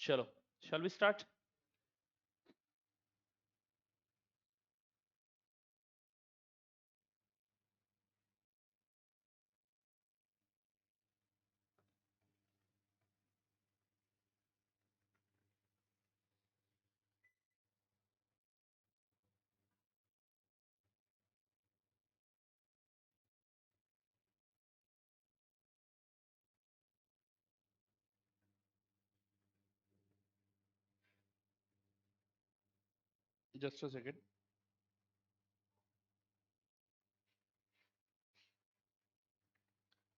चलो, shall we start? Just a second.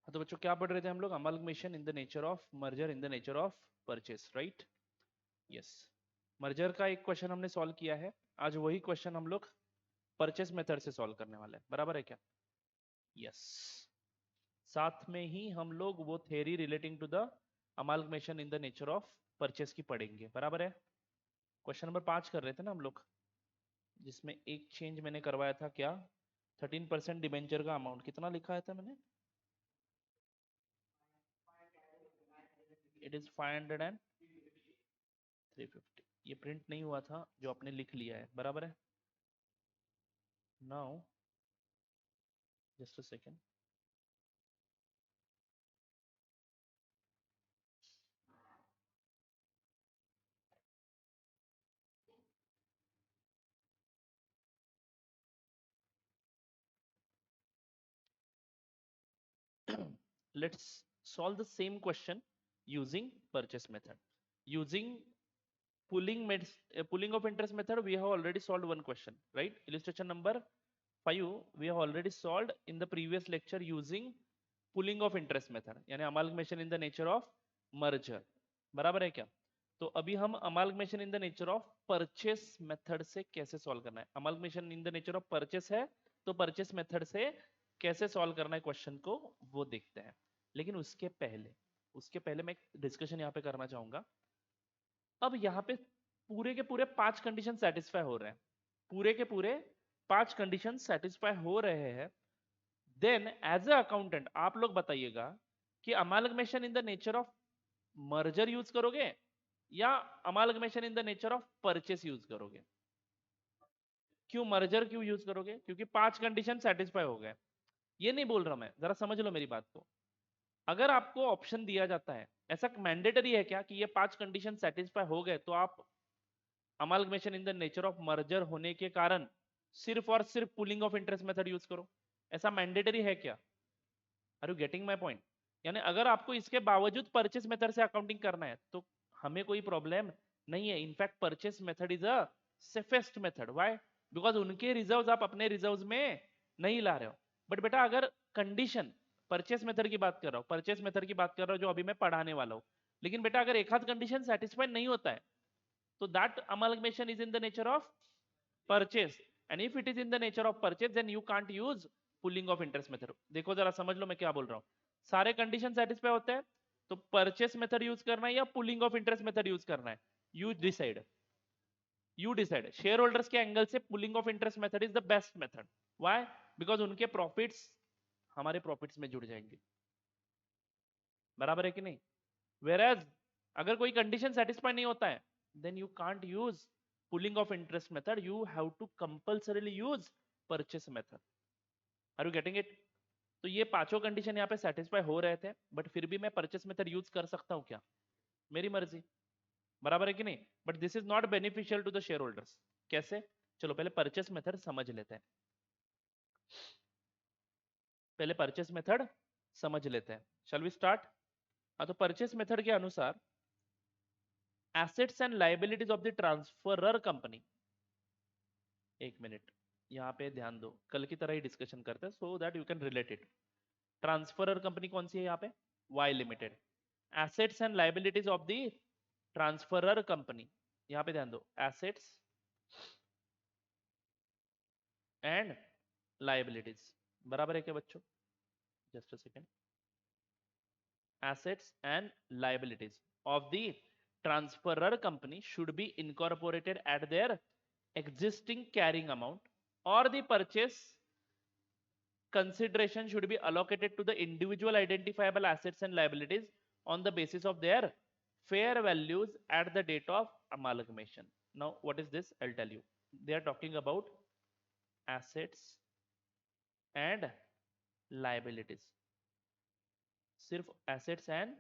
हाँ, तो बच्चों क्या पढ़ रहे थे हम लोग? Amalgamation in the nature of merger in the nature of purchase, right? Yes. Merger का एक क्वेश्चन हमने सॉल्व किया है। आज वही क्वेश्चन हम लोग परचेस मेथड से सॉल्व करने वाले हैं, बराबर है क्या? यस। साथ में ही हम लोग वो theory relating to the amalgamation in the nature of purchase की पढ़ेंगे, बराबर है? क्वेश्चन नंबर 5 कर रहे थे ना हम लोग, जिसमें एक चेंज मैंने करवाया था। क्या? 13% डिबेंचर का अमाउंट कितना लिखा है था मैंने? It is 500 and 350। ये प्रिंट नहीं हुआ था जो आपने लिख लिया है, बराबर है? Now just a second. Let's solve the same question using purchase method. Using pooling of interest method, we have already solved one question, right? Illustration number 5 we have already solved in the previous lecture using pooling of interest method, यानी amalgamation in the nature of merger, बराबर है क्या? तो अभी हम amalgamation in the nature of purchase method से कैसे solve करना है? amalgamation in the nature of purchase है, तो purchase method से कैसे solve करना है क्वेश्चन को, वो देखते हैं। लेकिन उसके पहले मैं एक डिस्कशन यहाँ पे करना चाहूंगा। अब यहाँ पे पूरे के पूरे 5 कंडीशन सेटिस्फाई हो रहे हैं, पूरे के पूरे 5 कंडीशन सेटिस्फाई हो रहे हैं। देन एज अ अकाउंटेंट आप लोग बताइएगा कि amalgamation in the nature of merger use करोगे या amalgamation in the nature of purchase use करोगे? क्यों मर्जर क्यों यूज करोगे? क्योंकि 5 कंडीशन सेटिस्फाई हो गए। ये नहीं बोल रहा मैं, जरा समझ लो मेरी बात को। अगर आपको ऑप्शन दिया जाता है, ऐसा मैंडेटरी है क्या कि ये 5 कंडीशन सेटिस्फाई हो गए तो आप amalgamation in the nature of merger होने के कारण सिर्फ और सिर्फ pooling of interest method use करो? ऐसा मैंडेटरी है क्या? Are you getting my point? यानी अगर आपको इसके बावजूद परचेस मेथड से अकाउंटिंग करना है तो हमें कोई प्रॉब्लम नहीं है। In fact purchase method is a safest method. Why? Because उनके रिजर्व्स आप अपने रिजर्व्स में नहीं ला रहे हो। बट बेटा अगर कंडीशन, परचेस मेथड की बात कर रहा हूँ, परचेस मेथड की बात कर रहा हूँ जो अभी मैं पढ़ाने वाला हूँ, लेकिन बेटा अगर एक आध कंडीशन सेटिस्फाइड नहीं होता है तो that amalgamation is in the nature of purchase, and if it is in the nature of purchase then you can't use pooling of interest method। देखो जरा समझ लो मैं क्या बोल रहा हूँ। सारे कंडीशन सेटिस्फाई होते हैं तो परचेस मेथड यूज करना है या pulling of interest method use करना है? You decide, you decide. Share holders के एंगल से pulling of interest method is the best method. Why? Because उनके प्रॉफिट्स हमारे प्रॉफिट्स में जुड़ जाएंगे, बराबर है कि नहीं? वेयर अगर कोई कंडीशन सेटिस्फाई नहीं होता है then you can't use pooling of interest method, you have to compulsorily use purchase method। are you getting it? तो ये पांचों कंडीशन यहाँ पे सेटिस्फाई हो रहे थे, बट फिर भी मैं परचेस मेथड यूज कर सकता हूँ क्या? मेरी मर्जी, बराबर है कि नहीं? But this is not beneficial to the shareholders. कैसे? चलो पहले परचेस मेथड समझ लेते हैं, पहले परचेस मेथड समझ लेते हैं। Shall we start? हाँ, तो परचेस मेथड के अनुसार assets and liabilities of the transferor company, एक मिनट यहाँ पे ध्यान दो, कल की तरह ही डिस्कशन करते हैं so that you can relate it. Transferor company कौन सी है यहाँ पे? Y limited. Assets and liabilities of the transferor company, यहाँ पे ध्यान दो, एसेट्स एंड लाइबिलिटीज, बराबर है क्या बच्चों? Just a second. Assets and liabilities of the transferor company should be incorporated eight there existing carrying amount or the purchase consideration should be allocated to the individual identifiable assets and liabilities on the basis of their fair values at the date of amalgamation. Now what is this? I'll tell you. They are talking about assets and liabilities. सिर्फ assets and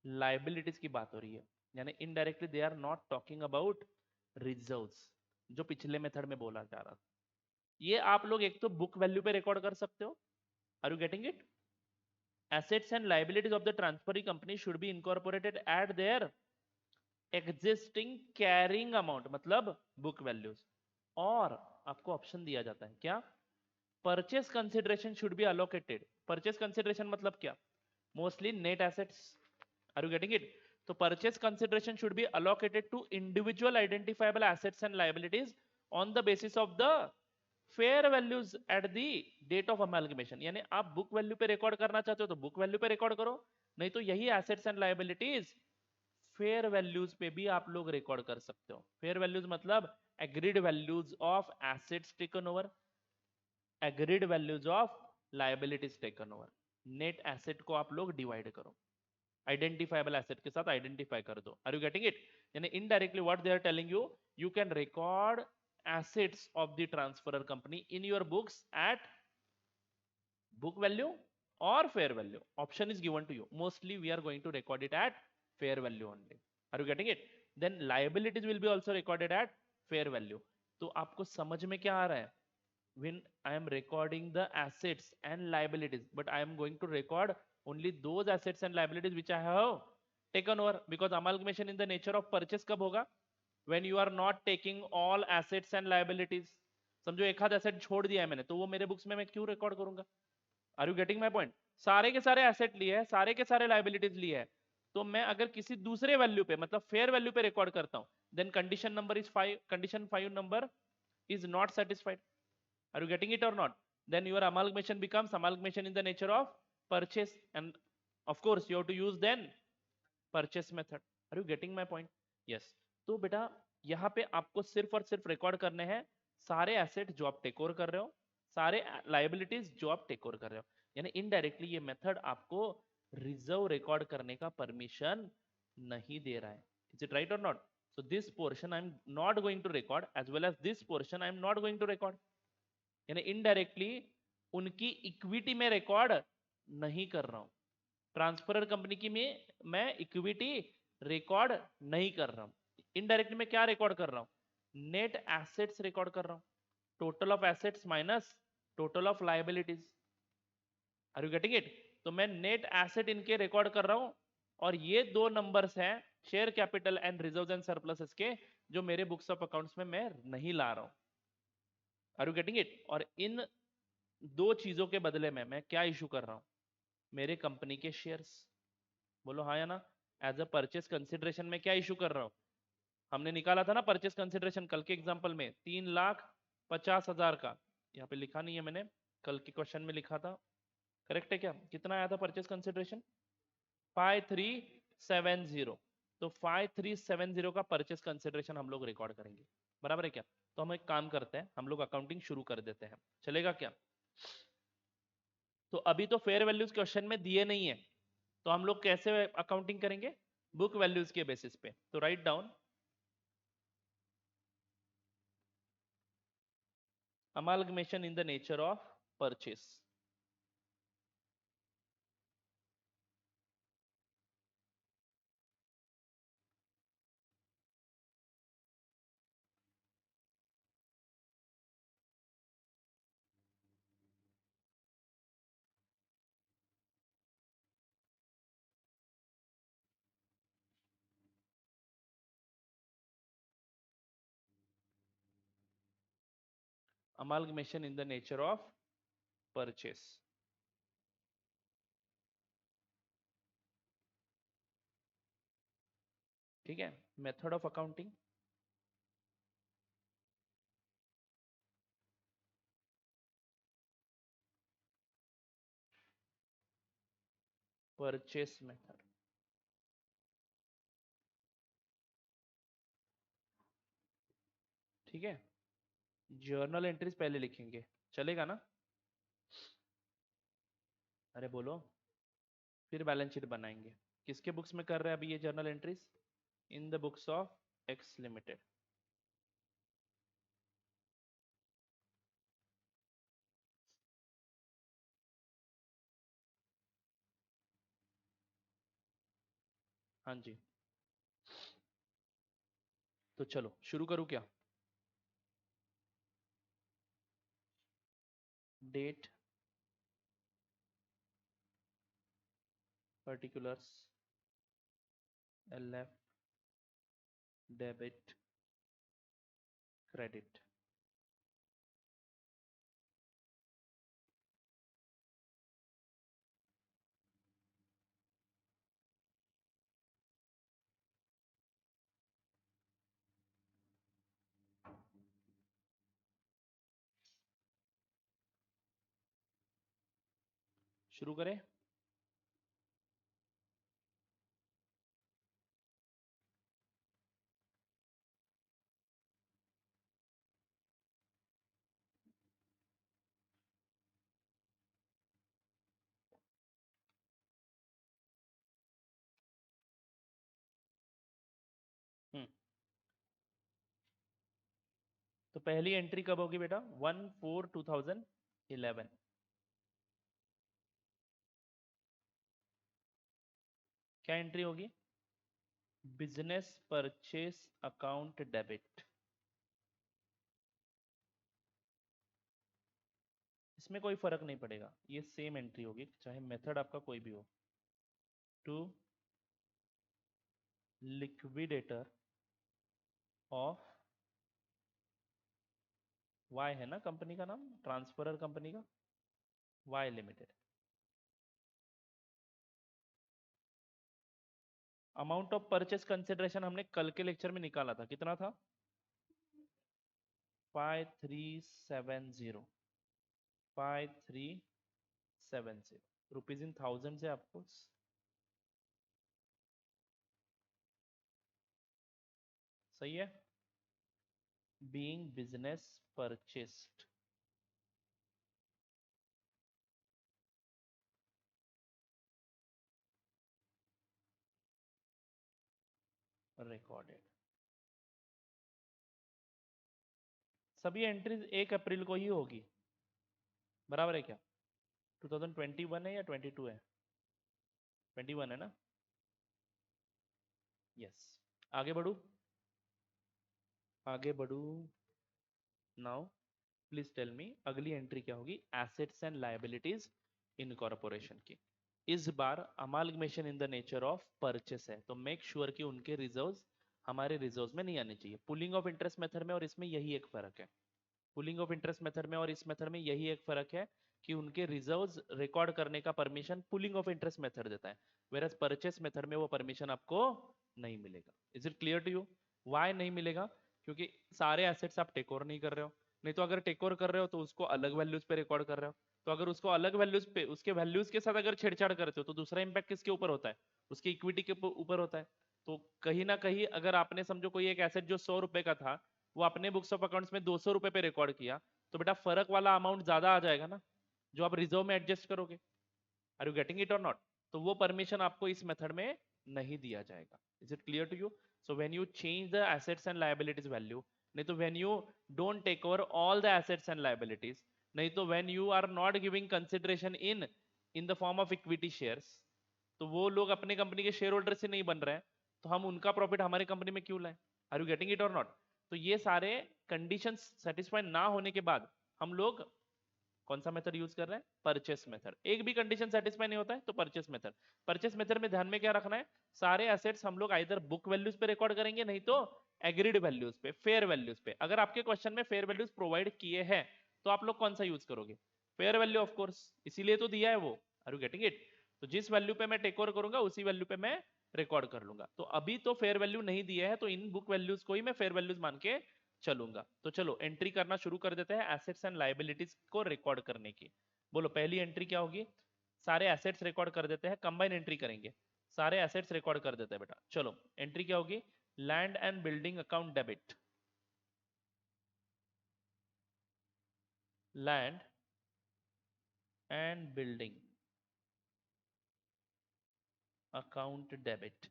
liabilities की बात हो रही है, यानी indirectly they are not talking about reserves, जो पिछले method में बोला जा रहा था। ये आप लोग एक तो बुक वैल्यू पे रिकॉर्ड कर सकते हो। Are you getting it? assets and liabilities of the transferring company should be incorporated at their existing carrying amount, मतलब बुक वैल्यूज। और आपको ऑप्शन दिया जाता है क्या? Purchase consideration should be allocated. Purchase consideration मतलब क्या? Mostly net assets. Are you getting it? तो purchase consideration should be allocated to individual identifiable assets and liabilities on the basis of the fair values at the date of amalgamation. यानी आप book value पे record करना चाहते हो तो book value पे record करो, नहीं तो यही assets and liabilities fair values पे भी आप लोग रिकॉर्ड कर सकते हो। फेयर वैल्यूज मतलब agreed values of assets taken over, agreed values of liabilities taken over. Net asset को आप लोग डिवाइड करो, आइडेंटिफाइबल एसेट के साथ आइडेंटिफाई कर दो। Are you getting it? यानी indirectly what they are telling you, you can record assets of the transferor company in your books at book value or fair value. Option is given to you. Mostly we are going to record it at fair value only. Are you getting it? Then liabilities will be also recorded at fair value. तो आपको समझ में क्या आ रहा है? When I am recording the assets and liabilities, but I am going to record only those assets and liabilities which I have taken over, because amalgamation in the nature of purchase कब होगा? when you are not taking all assets and liabilities. समझो एक आध asset छोड़ दिया है मैंने, तो वो मेरे बुक्स में मैं क्यों रिकॉर्ड करूंगा? Are you getting my point? सारे के सारे एसेट लिए हैं, सारे के सारे लायबिलिटीज लिए हैं, तो मैं अगर किसी दूसरे वैल्यू पे मतलब फेयर वैल्यू पे रिकॉर्ड करता हूं, then condition number is 5, condition 5 number is not satisfied. Are you getting it or not? Then your amalgamation becomes amalgamation in the nature of purchase, and of course you have to use then purchase method. Are you getting my point? Yes. तो बेटा यहाँ पे आपको सिर्फ और सिर्फ record करने हैं सारे एसेट जो आप टेक ओवर कर रहे हो, सारे लायबिलिटीज जो आप टेक ओवर कर रहे हो। यानी इनडायरेक्टली ये मेथड आपको रिजर्व रिकॉर्ड करने का परमिशन नहीं दे रहा है। इज इट राइट और not? So this portion I'm not going to record, as well as this portion I'm not going to record. यानी इनडायरेक्टली उनकी इक्विटी में रिकॉर्ड नहीं कर रहा हूं। ट्रांसफरर कंपनी की में मैं इक्विटी रिकॉर्ड नहीं कर रहा हूं। इनडायरेक्टली मैं क्या रिकॉर्ड कर रहा हूं? नेट एसेट्स रिकॉर्ड कर रहा हूं, total of assets minus total of liabilities. Are you getting it? तो मैं नेट एसेट इनके रिकॉर्ड कर रहा हूं, और ये दो नंबर्स हैं share capital and reserves and surpluses के, जो मेरे बुक्स ऑफ अकाउंट्स में मैं नहीं ला रहा हूं। Are you getting it? और इन दो चीजों के बदले में मैं क्या इशू कर रहा हूं? मेरे कंपनी के शेयर्स। बोलो हाँ या ना? एज अ परचेस कंसिडरेशन में क्या इशू कर रहा हूं? हमने निकाला था ना परचेस कंसिडरेशन कल के एग्जांपल में, 3,50,000 का। यहाँ पे लिखा नहीं है मैंने, कल के क्वेश्चन में लिखा था। करेक्ट है क्या? कितना आया था परचेस कंसिडरेशन? 5370। तो 5370 का परचेस कंसिडरेशन हम लोग रिकॉर्ड करेंगे। बराबर है क्या? तो हम एक काम करते हैं, हम लोग अकाउंटिंग शुरू कर देते हैं, चलेगा क्या? तो अभी तो फेयर वैल्यूज क्वेश्चन में दिए नहीं है, तो हम लोग कैसे अकाउंटिंग करेंगे? बुक वैल्यूज के बेसिस पे। तो write down amalgamation in the nature of purchase. Amalgamation in the nature of purchase. ठीक है? Method of accounting, purchase method. ठीक है? जर्नल एंट्रीज पहले लिखेंगे, चलेगा ना? अरे बोलो, फिर बैलेंस शीट बनाएंगे। किसके बुक्स में कर रहे हैं अभी ये journal entries? In the books of X limited. हाँ जी, तो चलो शुरू करूँ क्या? Date, particulars, LF, debit, credit. शुरू करें? हम्म, तो पहली एंट्री कब होगी बेटा? 1/4/2011। क्या एंट्री होगी? Business purchase account debit. इसमें कोई फर्क नहीं पड़ेगा, ये सेम एंट्री होगी चाहे मेथड आपका कोई भी हो। टू लिक्विडेटर ऑफ वाई है ना कंपनी का नाम, ट्रांसफरर कंपनी का, Y limited. Amount of purchase consideration हमने कल के लेक्चर में निकाला था, कितना था? 5370। 5370 रुपीज इन थाउजेंड से आपको। सही है। Being business purchased, recorded. सभी एंट्रीज 1 अप्रैल को ही होगी, बराबर है क्या? 2021 है या 22 है? 21 है ना? यस। आगे बढ़ू, आगे बढ़ू। नाउ प्लीज टेल मी अगली एंट्री क्या होगी? Assets and liabilities in corporation की। इस बार amalgamation in the nature of purchase है, तो मेक श्योर कि उनके रिजर्व्स हमारे रिजर्व्स में नहीं आने चाहिए। पुलिंग ऑफ इंटरेस्ट मेथड में और इसमें यही एक फर्क है। पुलिंग ऑफ इंटरेस्ट मेथड में और इस मेथड में यही एक फर्क है कि उनके रिजर्व्स रिकॉर्ड करने का permission pulling of interest method देता है, वेरस परचेस मेथड में वो परमिशन आपको नहीं मिलेगा। Is it clear to you? Why नहीं मिलेगा? क्योंकि सारे एसेट्स आप टेक ओवर नहीं कर रहे हो। नहीं तो अगर टेक ओवर कर रहे हो तो उसको अलग वैल्यूज पे रिकॉर्ड कर रहे हो, तो अगर उसको अलग वैल्यूज पे उसके वैल्यूज के साथ अगर छेड़छाड़ करते हो तो दूसरा इंपैक्ट किसके ऊपर होता है? उसकी इक्विटी के ऊपर होता है। तो कहीं ना कहीं अगर आपने समझो कोई एक एसेट जो 100 रुपए का था, वो अपने बुक्स ऑफ अकाउंट्स में 200 रुपए पे रिकॉर्ड किया, तो बेटा फर्क वाला अमाउंट ज्यादा आ जाएगा ना, जो आप रिजर्व में एडजस्ट करोगे। आर यू गेटिंग इट और नॉट? तो वो परमिशन आपको इस मेथड में नहीं दिया जाएगा। Is it clear to you? So when you change the assets and liabilities value, नहीं तो when you don't take over all the assets and liabilities, नहीं तो when you are not giving consideration in in the form of equity shares, तो वो लोग अपने company के share holder से नहीं बन रहे हैं, तो हम उनका प्रॉफिट हमारी कंपनी में क्यों लाएं? आर यू गेटिंग इट और नॉट? तो ये सारे कंडीशंस सेटिस्फाई ना होने के बाद हम लोग कौन सा मेथड यूज कर रहे हैं? Purchase method. एक भी कंडीशन सेटिस्फाई नहीं होता है तो परचेस मेथड। परचेस मेथड में ध्यान में क्या रखना है? सारे एसेट्स हम लोग आइदर बुक वैल्यूज पे रिकॉर्ड करेंगे, नहीं तो एग्रीड वैल्यूज पे, फेयर वैल्यूज पे। अगर आपके क्वेश्चन में फेयर वैल्यूज प्रोवाइड किए हैं तो आप लोग कौन सा यूज करोगे? फेयर वैल्यू ऑफ कोर्स, इसीलिए तो दिया है वो। Are you getting it? तो जिस वैल्यू पे मैं टेक ओवर करूंगा उसी वैल्यू पे मैं रिकॉर्ड कर लूंगा। तो अभी तो फेयर वैल्यू नहीं दिया है, तो इन बुक वैल्यूज को ही मैं फेयर वैल्यूज मान के चलूंगा। तो चलो एंट्री करना शुरू कर देते हैं एसेट्स एंड लायबिलिटीज को रिकॉर्ड करने की। बोलो पहली एंट्री क्या होगी? सारे एसेट्स रिकॉर्ड कर देते हैं, कंबाइन एंट्री करेंगे। सारे एसेट्स रिकॉर्ड कर देते हैं बेटा। चलो एंट्री क्या होगी? Land and building account debit. Land and building account debit.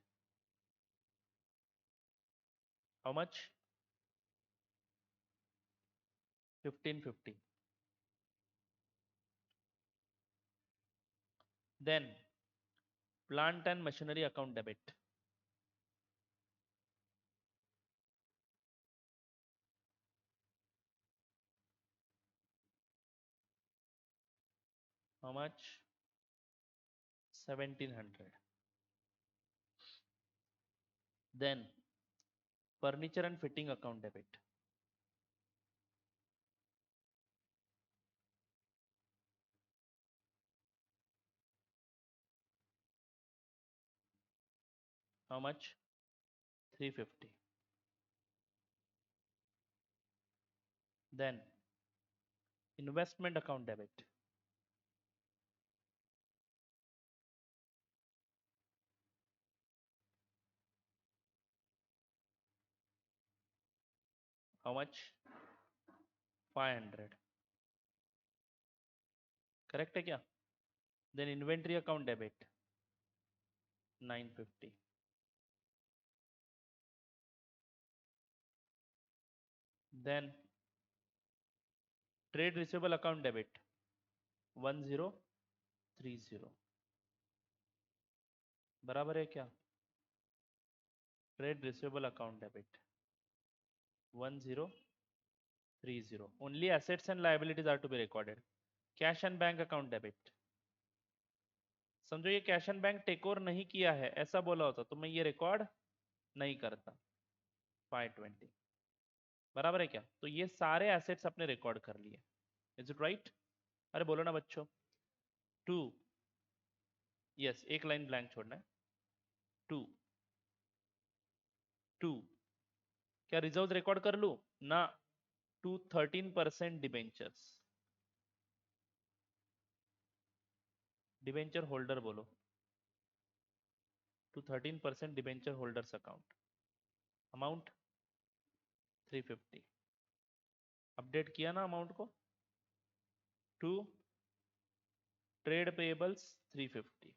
How much? 1550. Then plant and machinery account debit. How much? 1700. Then furniture and fitting account debit. How much? 350. Then investment account debit. How much? 500. Correct है क्या? Then inventory account debit 950. Then trade receivable account debit 1030. बराबर है क्या? Trade receivable account debit 1030. Only assets and liabilities are to be recorded. Cash and bank account debit. समझो ये cash and bank take over नहीं किया है ऐसा बोला होता तो मैं ये रिकॉर्ड नहीं करता. 520. बराबर है क्या? तो ये सारे एसेट्स अपने रिकॉर्ड कर लिए. Is it right? अरे बोलो ना बच्चों. 2. यस, एक लाइन ब्लैंक छोड़ना है. 2. क्या रिजर्व रिकॉर्ड कर लू ना? To 13% debentures. डिबेंचर होल्डर बोलो. To 13% debenture holders account. Amount 350. Update किया ना अमाउंट को. To trade payables 350.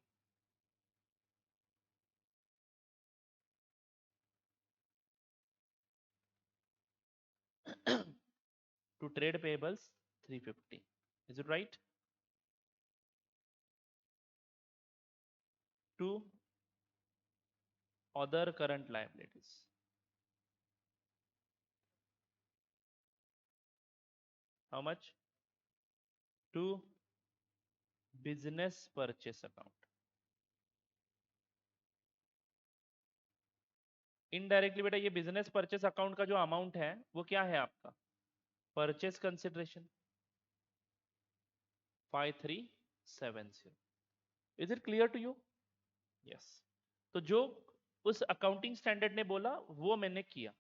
to trade payables 350. Is it right? To other current liabilities. How much? To business purchase account. Indirectly बेटा ये business purchase account का जो amount है वो क्या है आपका? Purchase consideration 5370. Is it clear to you? Yes. तो जो उस अकाउंटिंग स्टैंडर्ड ने बोला वो मैंने किया.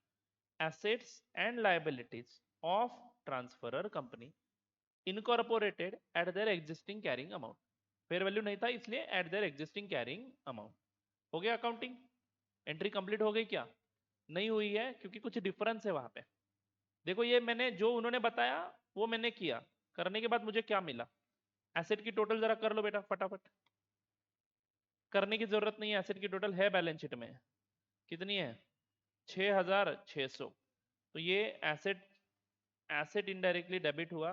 Assets and liabilities of transferor company incorporated eight their existing carrying amount. Fair value नहीं था इसलिए eight their existing carrying amount. हो गया अकाउंटिंग. एंट्री कंप्लीट हो गई क्या? नहीं हुई है क्योंकि कुछ डिफरेंस है वहां पे. देखो ये मैंने जो उन्होंने बताया वो मैंने किया. करने के बाद मुझे क्या मिला? एसेट की टोटल जरा कर लो बेटा फटाफट. करने की जरूरत नहीं है. एसेट की टोटल है बैलेंस शीट में. कितनी है? 6600. तो ये एसेट इनडायरेक्टली डेबिट हुआ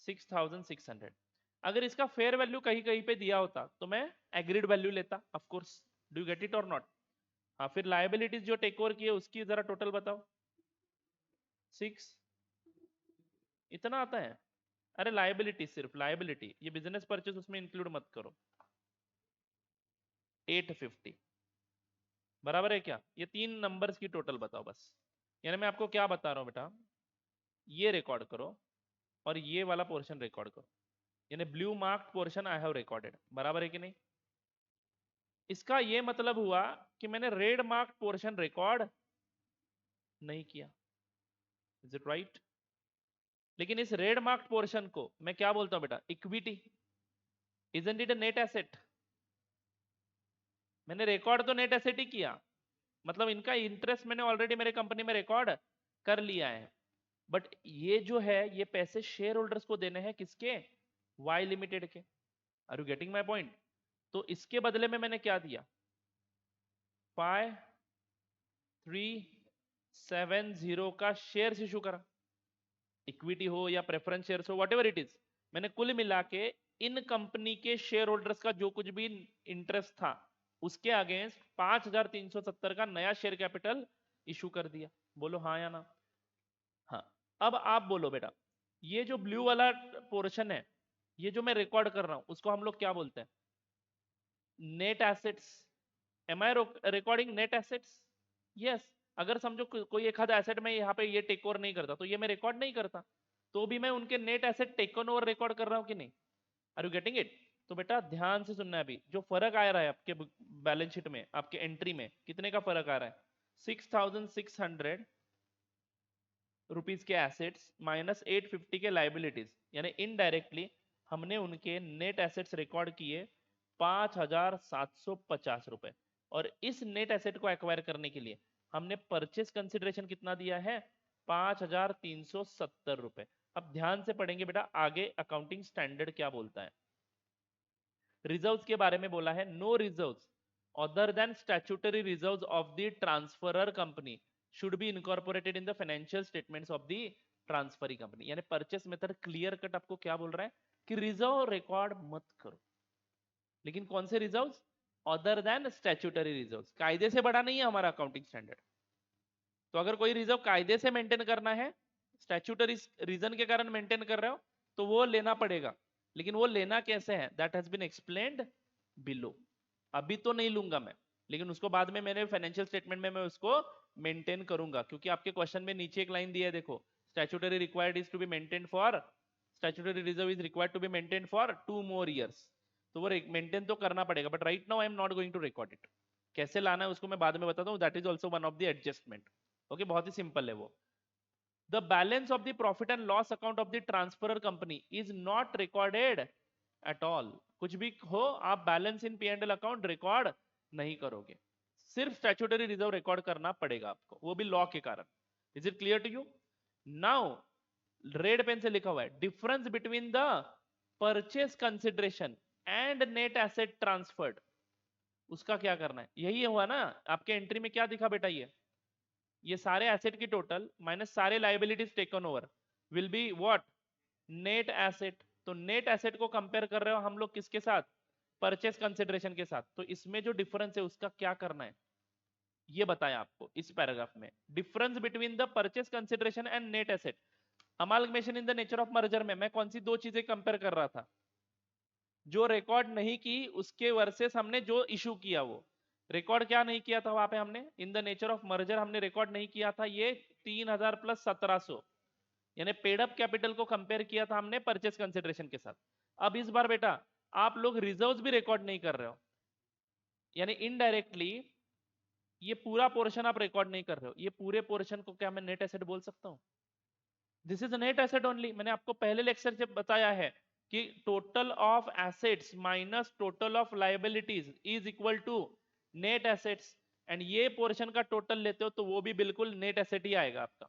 6600. अगर इसका फेयर वैल्यू कहीं कहीं पे दिया होता तो मैं एग्रीड वैल्यू लेता of course. Do you get it और नॉट? हाँ, फिर लायबिलिटीज जो टेक ओवर की है उसकी जरा टोटल बताओ. 6 इतना आता है. अरे लायबिलिटी, सिर्फ लायबिलिटी, ये बिजनेस परचेस उसमें इंक्लूड मत करो. 850. बराबर है क्या? ये तीन नंबर्स की टोटल बताओ बस. यानी मैं आपको क्या बता रहा हूं बेटा, ये रिकॉर्ड करो और ये वाला पोर्शन रिकॉर्ड करो. यानी blue marked portion I have recorded. बराबर है कि नहीं? इसका ये मतलब हुआ कि मैंने रेड मार्क्ड पोर्शन रिकॉर्ड नहीं किया. Is it right? लेकिन इस रेड मार्क्ड पोर्शन को मैं क्या बोलता हूं बेटा? Equity. Isn't it a net asset? मैंने रिकॉर्ड तो नेट एसेट ही किया. मतलब इनका इंटरेस्ट मैंने ऑलरेडी मेरे कंपनी में रिकॉर्ड कर लिया है. बट ये जो है ये पैसे शेयर होल्डर्स को देने हैं. किसके? वाई लिमिटेड के. Are you getting my point? तो इसके बदले में मैंने क्या दिया? 5370 का शेयर्स इशू करा, इक्विटी हो या प्रेफरेंस शेयर्स हो, व्हाटएवर इट इज, मैंने कुल मिला के इन कंपनी के शेयर होल्डर्स का जो कुछ भी इंटरेस्ट था उसके अगेंस्ट 5370 का नया शेयर कैपिटल इशू कर दिया। बोलो हाँ या ना? हाँ। अब आप बोलो बेटा, ये जो ब्लू वाला पोर्शन है, ये जो मैं रिकॉर्ड कर रहा हूं उसको हम लोग क्या बोलते हैं? Net assets. एम आई रिकॉर्डिंग नेट एसेट्स? यस। अगर समझो कोई एक आधा एसेट में यहाँ पे ये टेक ओवर नहीं करता तो ये मैं रिकॉर्ड नहीं करता, तो भी मैं उनके net asset taken over record कर रहा हूँ कि नहीं? Are you getting it? तो बेटा ध्यान से सुनना है, अभी जो फर्क आ रहा है आपके बैलेंस शीट में, आपके एंट्री में कितने का फर्क आ रहा है? 6600 रुपीज के एसेट्स माइनस 850 के लाइबिलिटीज, यानी इनडायरेक्टली हमने उनके नेट एसेट्स रिकॉर्ड किए 5750 रुपए, और इस नेट एसेट को एक्वायर करने के लिए हमने परचेस कंसिडरेशन कितना दिया है? 5370 रुपए। अब ध्यान से पढ़ेंगे बेटा आगे अकाउंटिंग स्टैंडर्ड क्या बोलता है। रिजर्व्स के बारे में बोला है, no reserves other than statutory reserves of the transferor company should be incorporated in the financial statements of the transferee company. यानी परचेस मेथड क्लियर कट आपको क्या बोल रहा है कि रिजर्व रिकॉर्ड मत करो, लेकिन कौन से reserves? Other than statutory reserves. कायदे से बड़ा नहीं है हमारा अकाउंटिंग स्टैंडर्ड, तो अगर कोई रिजर्व कायदे से मेंटेन करना है, स्टैट्यूटरी रीजन के कारण मेंटेन कर रहे हो, तो वो लेना पड़ेगा। लेकिन वो लेना कैसे है, that has been explained below. अभी तो नहीं लूंगा मैं, लेकिन उसको बाद में मेरे फाइनेंशियल स्टेटमेंट में मैं उसको मेंटेन करूंगा, क्योंकि आपके क्वेश्चन में नीचे एक लाइन दिया है देखो, statutory required is to be maintain for, statutory reserve is required to be maintain for 2 more years। तो वो मेंटेन तो करना पड़ेगा, but right now I am not going to record it. कैसे लाना है उसको मैं बाद में बताता हूँ, that is also one of the adjustment. Okay, बहुत ही सिंपल है वो। The balance of the profit and loss account of the transferor company is not recorded at all. कुछ भी हो आप balance in P and L account record नहीं करोगे, सिर्फ स्टैट्यूटरी रिजर्व रिकॉर्ड करना पड़ेगा आपको, वो भी लॉ के कारण। Is it clear to you? Now red pen से लिखा हुआ है, difference between the purchase consideration and net asset transferred, उसका क्या करना है? यही हुआ ना आपके एंट्री में, क्या दिखा बेटा? ये सारे एसेट की टोटल माइनस सारे liabilities taken over will be what? Net asset. तो नेट एसेट को कंपेयर कर रहे हो हम लोग किसके साथ? परचेस कंसिडरेशन के साथ। तो इसमें जो डिफरेंस है उसका क्या करना है ये बताया आपको इस पैराग्राफ में। Difference between the purchase consideration and net asset, amalgamation in the nature of merger में मैं कौन सी दो चीजें कंपेयर कर रहा था? जो रिकॉर्ड नहीं की उसके वर्सेस हमने जो इशू किया, वो रिकॉर्ड क्या नहीं किया था वहां पे हमने? इन द नेचर ऑफ मर्जर हमने रिकॉर्ड नहीं किया था ये 3000 प्लस 1700, यानी पेड अप कैपिटल को कंपेयर किया था हमने परचेस कंसिडरेशन के साथ। अब इस बार बेटा आप लोग रिजर्व्स भी रिकॉर्ड नहीं कर रहे हो, यानी इनडायरेक्टली ये पूरा पोर्शन आप रिकॉर्ड नहीं कर रहे हो। ये पूरे पोर्शन को क्या मैं नेट एसेट बोल सकता हूं? This is net asset only. मैंने आपको पहले लेक्चर से बताया है कि total of assets minus total of liabilities is equal to net assets, and ये पोर्शन का टोटल लेते हो तो वो भी बिल्कुल नेट एसेट ही आएगा आपका।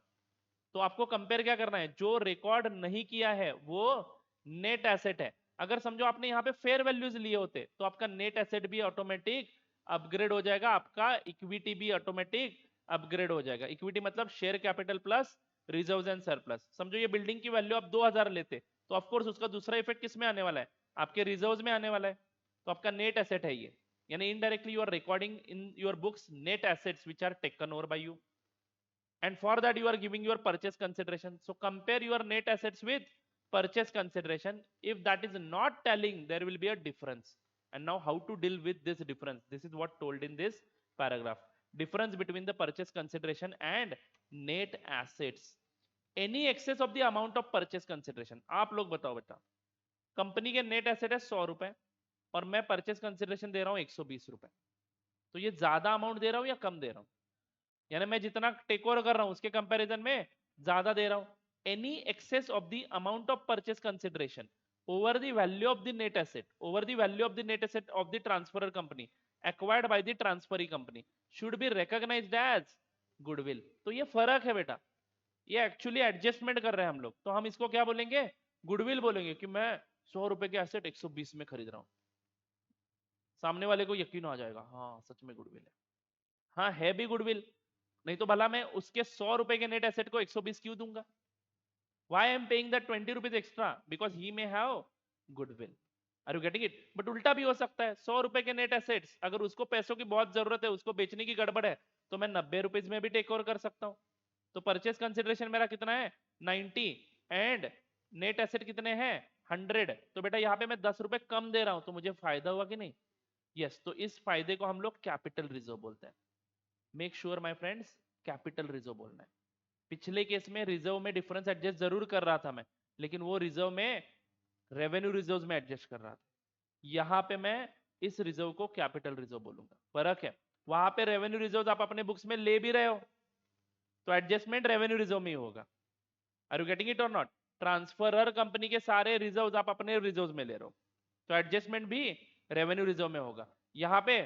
तो आपको कंपेयर क्या करना है? जो रिकॉर्ड नहीं किया है वो नेट एसेट है। अगर समझो आपने यहाँ पे फेयर वैल्यूज लिए होते तो आपका नेट एसेट भी ऑटोमेटिक अपग्रेड हो जाएगा, आपका इक्विटी भी ऑटोमेटिक अपग्रेड हो जाएगा। इक्विटी मतलब share capital plus reserves and surplus. समझो ये बिल्डिंग की वैल्यू आप 2000 लेते तो ऑफकोर्स उसका दूसरा इफेक्ट किस में आने वाला है? आपके रिजर्व्स में आने वाला है, तो आपका नेट एसेट है ये। यानी indirectly you are recording in your books net assets which are taken over by you, and for that you are giving your purchase consideration. So compare your net assets with purchase consideration. If that is not telling, there will be a difference. And now how to deal with this difference? This is what told in this paragraph. Difference between the purchase consideration and net assets. Any excess of the amount of purchase consideration. आप लोग बताओ बेटा, company के net asset है 100 रुपए और मैं purchase consideration दे रहा हूं 120 रुपए, तो ये ज्यादा अमाउंट दे रहा हूं या कम दे रहा हूं? यानी मैं जितना टेक ओवर कर रहा हूं उसके कंपैरिजन में ज्यादा दे रहा हूं। Any excess of the amount of purchase consideration over the value of the net asset, over the value of the net asset of the transferor company acquired by the transferee company should be recognised as goodwill. तो ये फर्क है बेटा, ये actually adjustment कर रहे हैं हम लोग, तो हम इसको क्या बोलेंगे? गुडविल बोलेंगे कि मैं 100 रुपए के एसेट 120 में खरीद रहा हूं। सामने वाले को यकीन आ जाएगा हाँ सच में गुडविल है। हाँ है भी गुडविल, नहीं तो भला मैं उसके 100 रुपए के नेट एसेट को 120 क्यों दूंगा? Why I am paying that 20 rupees extra? Because he may have goodwill. Are you getting it? But उल्टा भी हो सकता है, 100 रुपए के नेट एसेट्स अगर उसको पैसों की बहुत जरूरत है, उसको बेचने की गड़बड़ है, तो मैं 90 रुपीज में भी टेक ओवर कर सकता हूं। तो परचेस कंसिडरेशन मेरा कितना है 90 एंड नेट एसेट कितने हैं 100। तो बेटा यहाँ पे मैं 10 रुपए कम दे रहा हूं, तो मुझे फायदा हुआ कि नहीं? यस, तो इस फायदे को हम लोग कैपिटल रिजर्व बोलते हैं। Make sure my friends, capital reserve बोलना है। पिछले केस में रिजर्व में डिफरेंस एडजस्ट जरूर कर रहा था मैं, लेकिन वो रिजर्व में रेवेन्यू रिजर्व में एडजस्ट कर रहा था। यहां पे मैं इस रिजर्व को कैपिटल रिजर्व बोलूंगा, फर्क है। वहां पे रेवेन्यू रिजर्व आप अपने बुक्स में ले भी रहे हो, तो एडजस्टमेंट रेवेन्यू रिजर्व में ही होगा। आर यू गेटिंग इट और नॉट? ट्रांसफरर कंपनी के सारे रिजर्व आप अपने रिजर्व में ले रहे हो, तो एडजस्टमेंट भी रेवेन्यू रिजर्व में होगा, यहाँ पे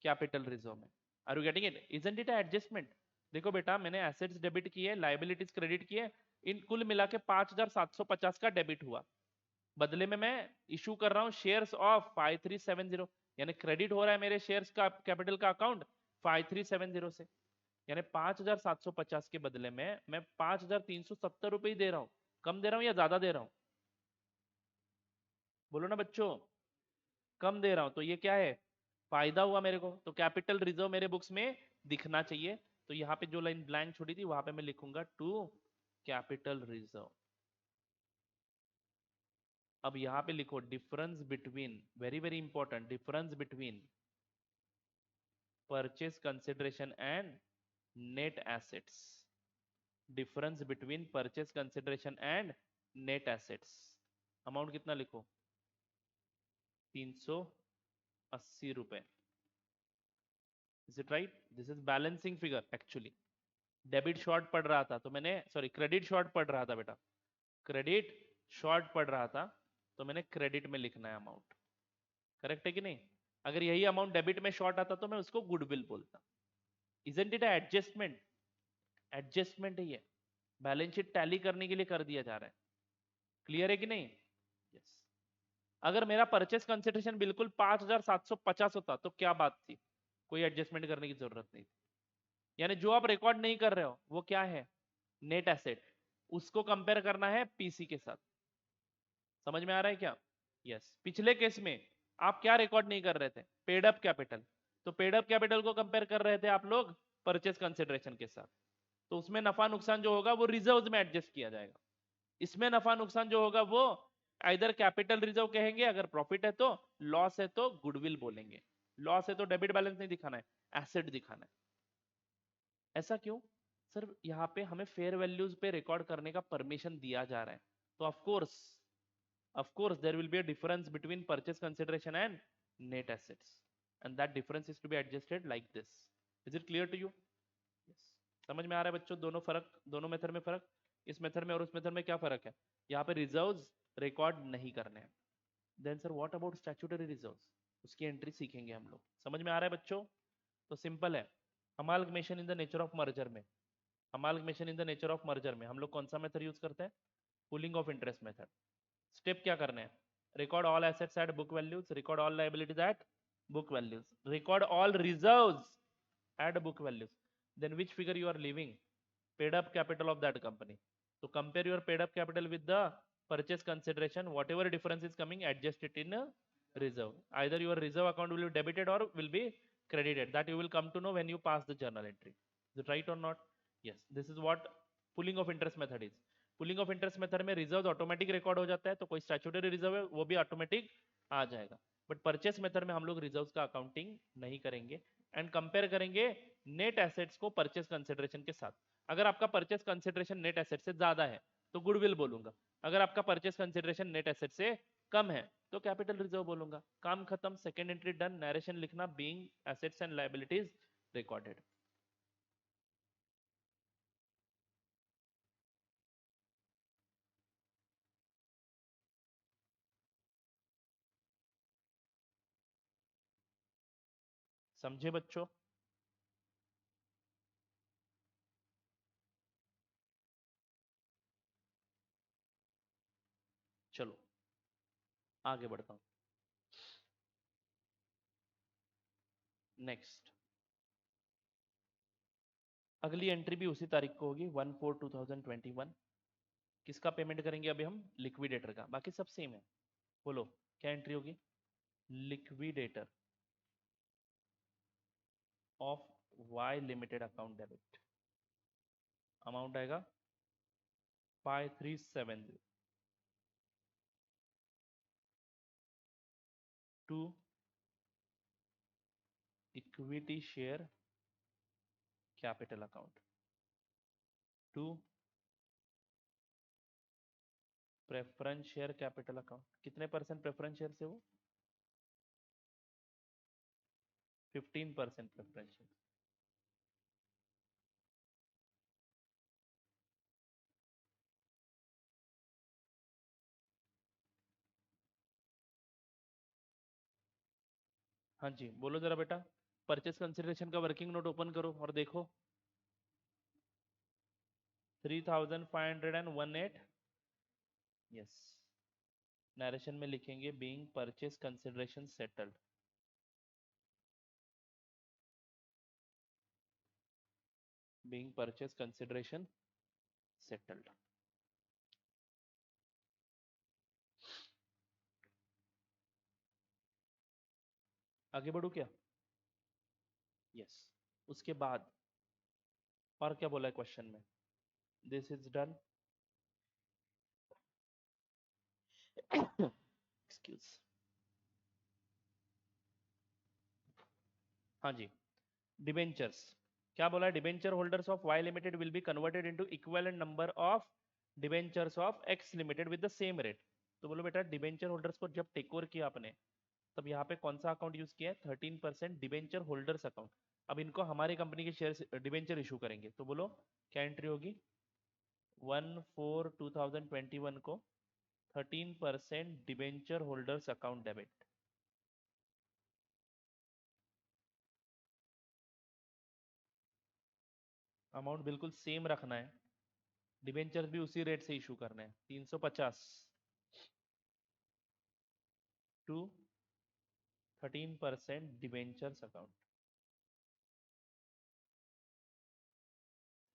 कैपिटल रिजर्व में। Are you getting it? Isn't it adjustment? देखो बेटा, मैंने एसेट्स डेबिट किए, लाइबिलिटीज क्रेडिट किए, इन कुल मिला के 5750 का डेबिट हुआ। बदले में मैं इशू कर रहा हूं शेयर्स ऑफ 5370, यानी क्रेडिट हो रहा है मेरे शेयर्स का कैपिटल का अकाउंट 5370 से, यानी 5750 के बदले में मैं 5370 रुपए ही दे रहा हूं। कम दे रहा हूं या ज्यादा दे रहा हूं? बोलो ना बच्चों, कम दे रहा हूं, तो ये क्या है? फायदा हुआ मेरे को। तो कैपिटल रिजर्व मेरे बुक्स में दिखना चाहिए। तो यहाँ पे जो लाइन ब्लैंक छोड़ी थी वहां पे मैं लिखूंगा टू कैपिटल रिजर्व। अब यहाँ पे लिखो difference between, very very important, difference between purchase consideration and net assets. Difference between purchase consideration and net assets. Amount कितना लिखो? 380 रुपए। Is it right? This is balancing figure actually. Debit short पड़ रहा था तो मैंने, सॉरी क्रेडिट शॉर्ट पड़ रहा था बेटा, क्रेडिट शॉर्ट पड़ रहा था, तो मैंने क्रेडिट में लिखना है अमाउंट। करेक्ट है कि नहीं? अगर यही अमाउंट डेबिट में शॉर्ट आता तो मैं उसको गुडविल बोलता। Isn't it adjustment? एडजस्टमेंट है ये, बैलेंस शीट टैली करने के लिए कर दिया जा रहा है। क्लियर है कि नहीं? यस। अगर मेरा परचेस कंसिडरेशन बिल्कुल 5750 होता तो क्या बात थी, कोई एडजस्टमेंट करने की जरूरत नहीं थी। यानी जो आप रिकॉर्ड नहीं कर रहे हो वो क्या है? Net asset. उसको कंपेयर करना है पीसी के साथ। समझ में आ रहा है क्या? यस। पिछले केस में आप क्या रिकॉर्ड नहीं कर रहे थे? Paid up capital. तो पेड अप कैपिटल को कंपेयर कर रहे थे आप लोग परचेस कंसिडरेशन के साथ। तो उसमें नफा नुकसान जो होगा वो रिजर्व में एडजस्ट किया जाएगा। इसमें नफा नुकसान जो होगा वो इधर कैपिटल रिजर्व कहेंगे, अगर प्रॉफिट है तो, लॉस है तो गुडविल बोलेंगे। लॉस है तो डेबिट बैलेंस नहीं दिखाना है, एसेट दिखाना है। ऐसा क्यों? सर यहाँ पे हमें फेयर वैल्यूज पे रिकॉर्ड करने का परमिशन दिया जा रहा है, तो of course there will be a difference between purchase consideration and net assets, and that difference is to be adjusted like this. Is it clear to you? Yes. समझ में आ रहा है बच्चों? दोनों फर्क, दोनों मेथड में फर्क, इस मेथड में और उस मेथड में क्या फर्क है? यहाँ पे रिजर्व्स रिकॉर्ड नहीं करने हैं। Then sir what about statutory reserves? उसकी एंट्री सीखेंगे हम लोग। समझ में आ रहा है बच्चों? तो सिंपल है, amalgamation in the nature of merger में, amalgamation in the nature of merger में हम लोग कौन सा मेथड यूज करते हैं? Pooling of interest method. Step क्या करने हैं? Record all assets at book values, record all liabilities at book values, record all reserves at book values, then which figure you are leaving? Paid up capital of that company. So compare your paid up capital with the purchase consideration, whatever difference is coming, adjust it in a reserve. Either your reserve account will be debited or will be credited. That you will come to know when you pass the journal entry. Is it right or not? Yes, this is what pooling of interest method is. Pulling of interest method में reserve automatic record हो जाता है, तो कोई statutory reserve है वो भी automatic आ जाएगा। बट परचेस मेथड में हम लोग रिजर्व्स का अकाउंटिंग नहीं करेंगे एंड कंपेयर करेंगे नेट एसेट्स को परचेस कंसिडरेशन के साथ। अगर आपका परचेस कंसिडरेशन नेट एसेट से ज्यादा है तो गुडविल बोलूंगा, अगर आपका परचेस कंसिडरेशन नेट एसेट से कम है तो कैपिटल रिजर्व बोलूंगा। काम खत्म, सेकेंड एंट्री डन, नरेशन लिखना, being assets and liabilities recorded. समझे बच्चों? चलो आगे बढ़ता हूं। नेक्स्ट अगली एंट्री भी उसी तारीख को होगी 1/4/2021। किसका पेमेंट करेंगे अभी हम? लिक्विडेटर का। बाकी सब सेम है। बोलो क्या एंट्री होगी? Liquidator of Y limited account debit. Amount आएगा 5370 to equity share capital account to preference share capital account. कितने परसेंट प्रेफरेंस शेयर से? वो 15% प्रेफरेंस शेयर। हाँ जी बोलो जरा बेटा। परचेस कंसिडरेशन का वर्किंग नोट ओपन करो और देखो। 3518। यस। नरेशन में लिखेंगे being purchase consideration settled. Being purchase consideration settled. आगे बढ़ू क्या? यस। उसके बाद और क्या बोला है क्वेश्चन में? This is done. एक्सक्यूज। हाँ जी। डिबेंचर्स क्या बोला है? Debenture holders of Y limited will be converted into equivalent number of debentures of X limited with the same rate. तो बोलो बेटा डिबेंचर होल्डर्स को जब टेक ओवर किया आपने तब यहाँ पे कौन सा अकाउंट यूज किया है? 13% डिबेंचर होल्डर्स अकाउंट। अब इनको हमारी कंपनी के शेयर डिबेंचर इशू करेंगे तो बोलो क्या एंट्री होगी? 1/4/2021 को 13% debenture holders account debit. Amount बिल्कुल सेम रखना है। डिबेंचर भी उसी रेट से इशू करने हैं 350 टू 13% डिबेंचर्स अकाउंट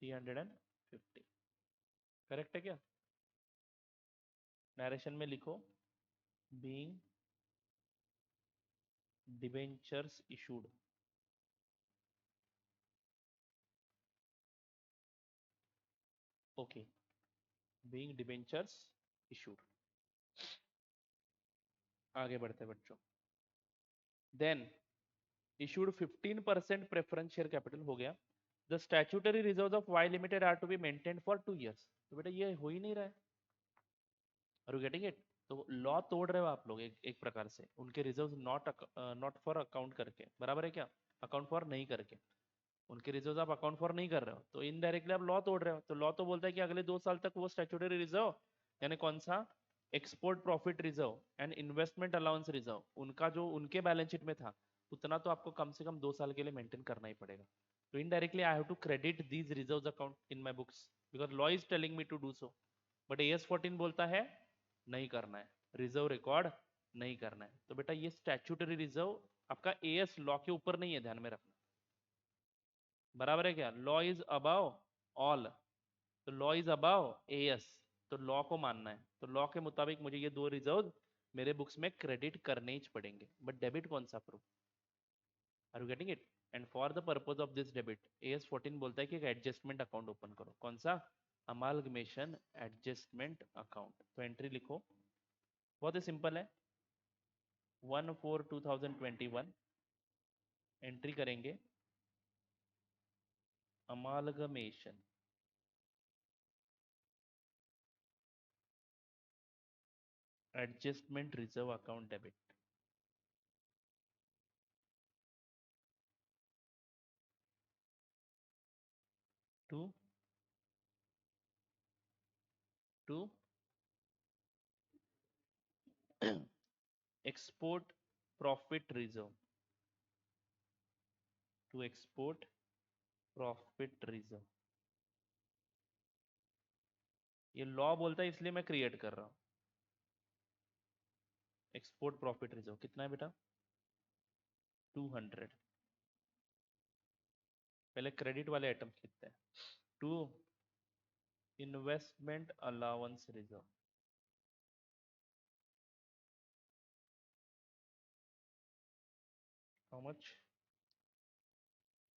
350। करेक्ट है क्या? नरेशन में लिखो being debentures issued. Okay. Being debentures issued. आगे बढ़ते बच्चों। Then issued 15% preference share capital हो गया। The statutory reserves of Y limited are to be maintained for 2 years। तो बेटा ये हो ही नहीं रहा है। Are you getting it? तो लॉ तोड़ रहे हो आप लोग एक प्रकार से उनके रिजर्व नॉट फॉर अकाउंट करके। बराबर है क्या? अकाउंट फॉर नहीं करके उनके रिजर्व आप अकाउंट फॉर नहीं कर रहे हो तो इनडायरेक्टली आप लॉ तोड़ रहे हो। तो लॉ तो बोलता है कि अगले 2 साल तक वो स्टैट्यूटरी रिजर्व यानी कौन सा? Export profit reserve and investment allowance reserve उनका जो उनके बैलेंस शीट में था उतना तो आपको कम से कम 2 साल के लिए मेंटेन करना ही पड़ेगा। तो indirectly I have to credit these reserve account in my books because law is telling me to do so. But AS14 बोलता है नहीं करना है। रिजर्व रिकॉर्ड नहीं करना है। तो बेटा ये स्टैट्यूटरी रिजर्व आपका AS लॉ के ऊपर नहीं है, ध्यान में रखना। बराबर है क्या? Law is above all. तो लॉ इज अबव AS। तो लॉ को मानना है। तो लॉ के मुताबिक मुझे ये 2 रिजर्व मेरे बुक्स में क्रेडिट करने ही पड़ेंगे। बट डेबिट कौन सा proof? Are you getting it? And for the purpose of this debit AS14 बोलता है कि एक एडजस्टमेंट अकाउंट ओपन करो। कौन सा? Amalgamation adjustment account. तो एंट्री लिखो। बहुत ही सिंपल है। 1/4/2021 एंट्री करेंगे amalgamation adjustment reserve account debit to to export profit reserve to export profit reserve. ये लॉ बोलता है इसलिए मैं क्रिएट कर रहा हूं। एक्सपोर्ट प्रॉफिट रिजर्व कितना है बेटा? 200। पहले क्रेडिट वाले आइटम्स लिखते हैं. To investment allowance reserve. How much?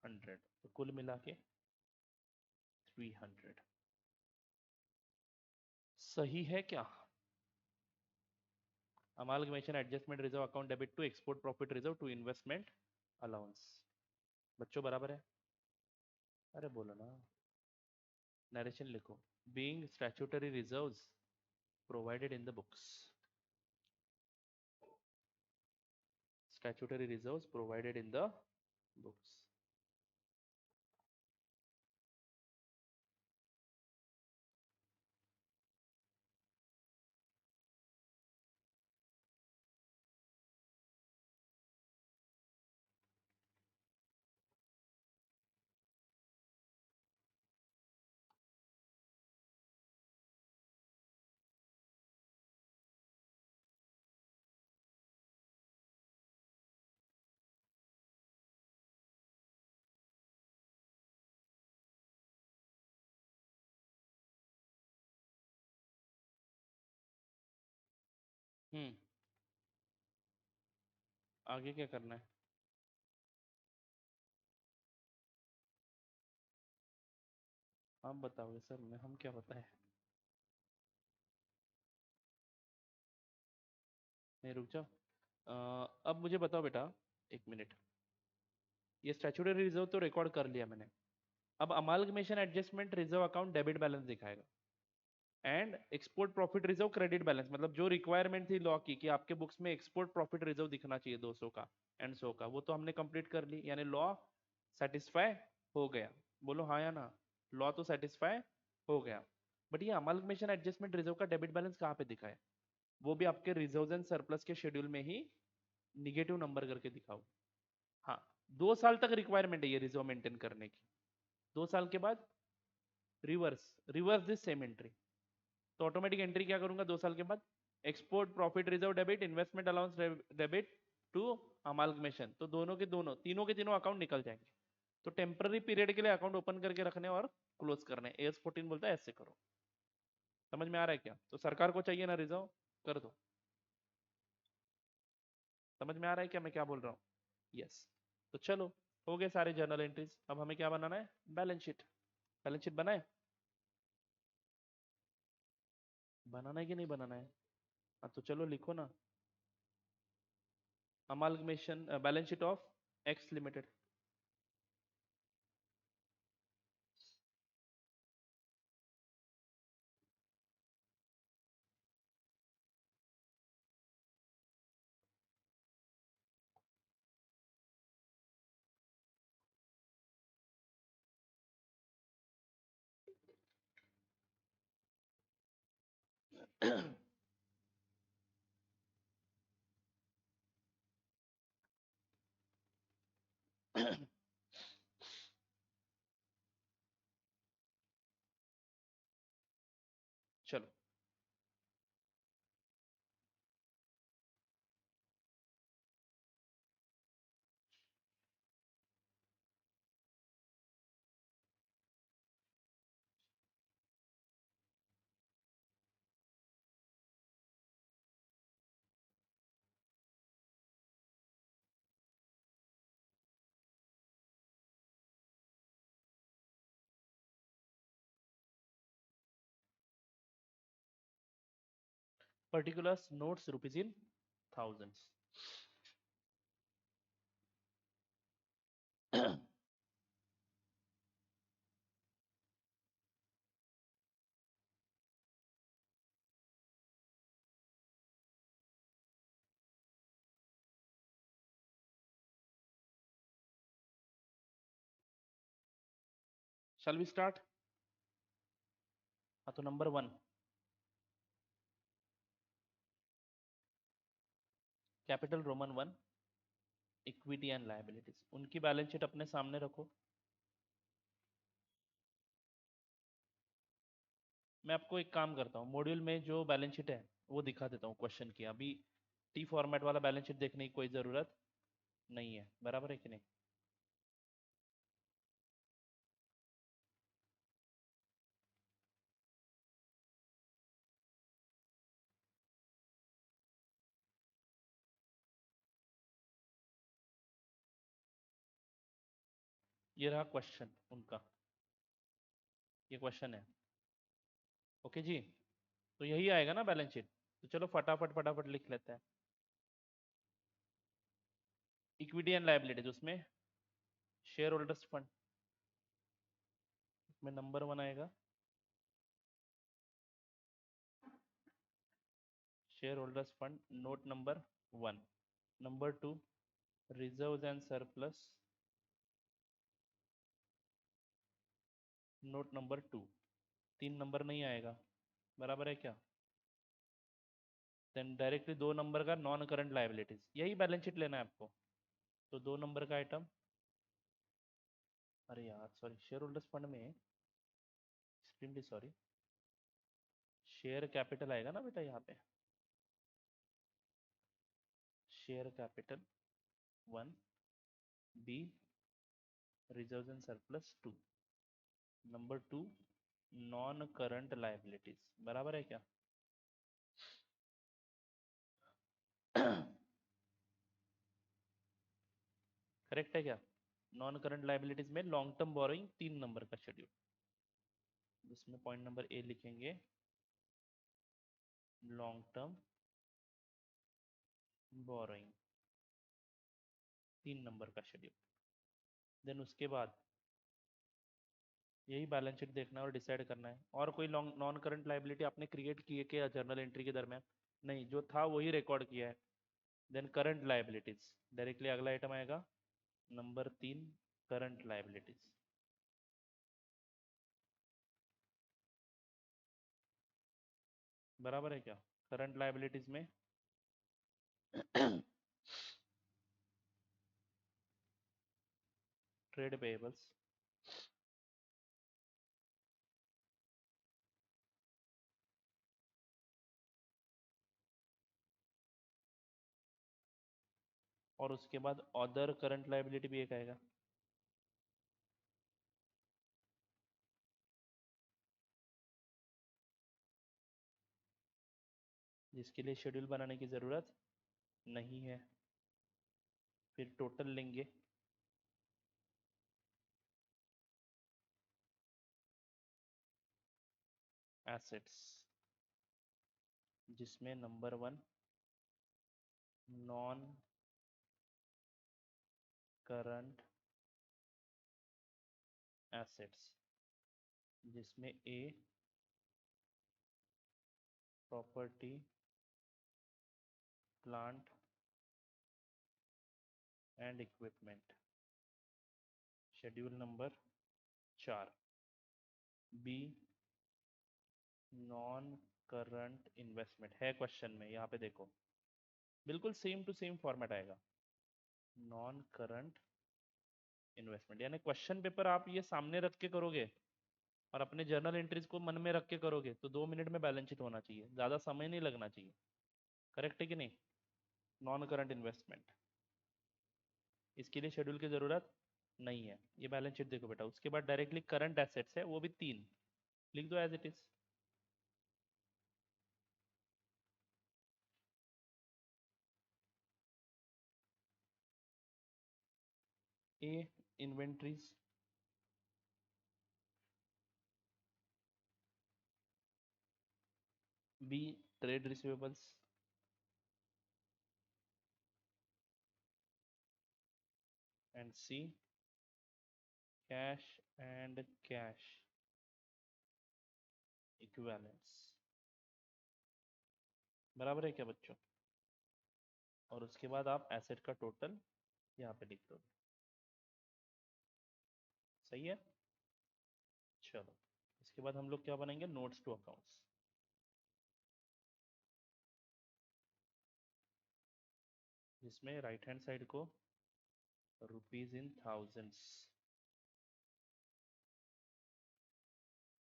100. तो कुल मिला के 300. सही है क्या? Amalgamation adjustment reserve account debit to export profit reserve to investment allowance. बच्चों बराबर है? अरे बोलो ना. नरेशन लिखो. Being statutory reserves provided in the books. Statutory reserves provided in the books. आगे क्या करना है? आप बताओगे सर, मैं हम क्या बताएं? नहीं रुक जाओ. अब मुझे बताओ बेटा. एक मिनट. ये स्टैट्यूटरी रिजर्व तो रिकॉर्ड कर लिया मैंने. अब amalgamation adjustment reserve account debit balance दिखाएगा. And export profit reserve credit balance, मतलब जो रिक्वायरमेंट थी लॉ की कि आपके बुक्स में एक्सपोर्ट प्रॉफिट रिजर्व दिखना चाहिए 200 का एंड 100 का, वो तो हमने कंप्लीट कर ली. यानी लॉ सेटिस्फाई हो गया. बोलो हाँ या ना. लॉ तो सेटिस्फाई हो गया. बट ये अमालगमेशन एडजस्टमेंट रिजर्व का डेबिट बैलेंस कहाँ पे दिखा है? वो भी आपके रिजर्व्स एंड सरप्लस के शेड्यूल में ही निगेटिव नंबर करके दिखाओ. हाँ. 2 साल तक रिक्वायरमेंट है ये रिजर्व मेंटेन करने की. 2 साल के बाद reverse reverse this same entry. तो ऑटोमेटिक एंट्री क्या करूंगा 2 साल के बाद? Export profit reserve debit, investment allowance debit to amalgamation. तो दोनों के दोनों, तीनों के तीनों अकाउंट निकल जाएंगे. तो टेम्पररी पीरियड के लिए अकाउंट ओपन करके रखने और क्लोज करने. एस 14 बोलता है ऐसे करो. समझ में आ रहा है क्या? तो सरकार को चाहिए ना रिजर्व, कर दो. समझ में आ रहा है क्या मैं क्या बोल रहा हूँ? यस. तो चलो, हो गए सारे जर्नल एंट्रीज. अब हमें क्या बनाना है? Balance sheet. बैलेंस शीट बनाए? बनाना है कि नहीं बनाना है? हाँ तो चलो लिखो ना. Amalgamation balance sheet of X limited. चलो. particulars notes rupees in thousands. Shall we start? हाँ तो number 1, capital Roman 1, equity and liabilities. उनकी बैलेंस शीट अपने सामने रखो. मैं आपको एक काम करता हूँ, मॉड्यूल में जो बैलेंस शीट है वो दिखा देता हूँ क्वेश्चन की. अभी टी फॉर्मेट वाला बैलेंस शीट देखने की कोई ज़रूरत नहीं है. बराबर है कि नहीं? ये रहा क्वेश्चन उनका, ये क्वेश्चन है। ओके जी, तो यही आएगा ना बैलेंस शीट। तो चलो फटाफट फटाफट लिख लेते हैं। इक्विटी एंड लायबिलिटीज, उसमें शेयर होल्डर्स फंड में नंबर 1 आएगा share holders fund, note number 1। Number 2 reserves and surplus, note number 2। 3 number नहीं आएगा, बराबर है क्या? देन डायरेक्टली 2 नंबर का नॉन करंट लायबिलिटीज, यही बैलेंस शीट लेना है आपको। तो 2 नंबर का आइटम, अरे यार सॉरी, शेयर होल्डर्स फंड में एक्सट्रीमली सॉरी, शेयर कैपिटल आएगा ना बेटा यहाँ पे। Share capital 1, B reserves and surplus 2, number 2 non current liabilities, बराबर है क्या? करेक्ट है क्या? नॉन करंट लायबिलिटीज में लॉन्ग टर्म बोरोइंग 3 नंबर का शेड्यूल, जिसमें पॉइंट नंबर ए लिखेंगे लॉन्ग टर्म बोरोइंग 3 नंबर का शेड्यूल। देन उसके बाद यही बैलेंस शीट देखना है और डिसाइड करना है। और कोई लॉन्ग नॉन करंट लायबिलिटी आपने क्रिएट किए क्या जर्नल एंट्री के दरमियान? नहीं, जो था वही रिकॉर्ड किया है। देन करंट लायबिलिटीज, डायरेक्टली अगला आइटम आएगा नंबर 3 करंट लायबिलिटीज। बराबर है क्या? करंट लायबिलिटीज में ट्रेड पेएबल्स, और उसके बाद अदर करंट लायबिलिटी भी एक आएगा। जिसके लिए शेड्यूल बनाने की ज़रूरत नहीं है। फिर टोटल लेंगे, एसेट्स, जिसमें नंबर 1 नॉन करंट एसेट्स, जिसमें A property plant and equipment, schedule number 4। B non current investment है क्वेश्चन में, यहाँ पे देखो बिल्कुल सेम टू सेम फॉर्मेट आएगा, नॉन करंट इन्वेस्टमेंट। यानी क्वेश्चन पेपर आप ये सामने रख के करोगे और अपने जर्नल एंट्रीज को मन में रख के करोगे तो 2 मिनट में बैलेंस शीट होना चाहिए, ज़्यादा समय नहीं लगना चाहिए। करेक्ट है कि नहीं? नॉन करंट इन्वेस्टमेंट, इसके लिए शेड्यूल की ज़रूरत नहीं है। ये बैलेंस शीट देखो बेटा, उसके बाद डायरेक्टली करंट एसेट्स है, वो भी 3 लिख दो as it is. A inventories, B trade receivables, and C cash and cash equivalents. बराबर है क्या बच्चों? और उसके बाद आप एसेट का टोटल यहाँ पे लिख दो। सही है? चलो, इसके बाद हम लोग क्या बनेंगे? नोट्स टू अकाउंट्स, जिसमें राइट हैंड साइड को rupees in thousands,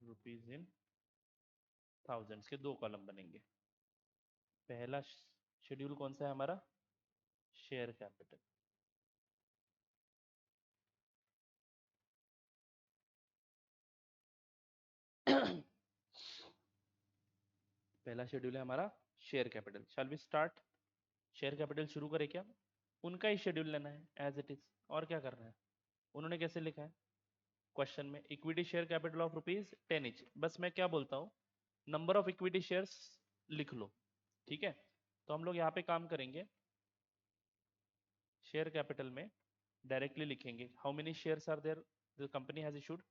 rupees in thousands के 2 कॉलम बनेंगे। पहला शेड्यूल कौन सा है हमारा? Share capital. पहला शेड्यूल है हमारा share capital. Shall we start? Share capital शुरू करें क्या? उनका ही शेड्यूल लेना है एज इट इज, और क्या करना है? उन्होंने कैसे लिखा है क्वेश्चन में? Equity share capital of rupees 10 each. बस मैं क्या बोलता हूँ, नंबर ऑफ इक्विटी शेयर्स लिख लो, ठीक है। तो हम लोग यहाँ पे काम करेंगे, शेयर कैपिटल में डायरेक्टली लिखेंगे how many shares are there the company has issued.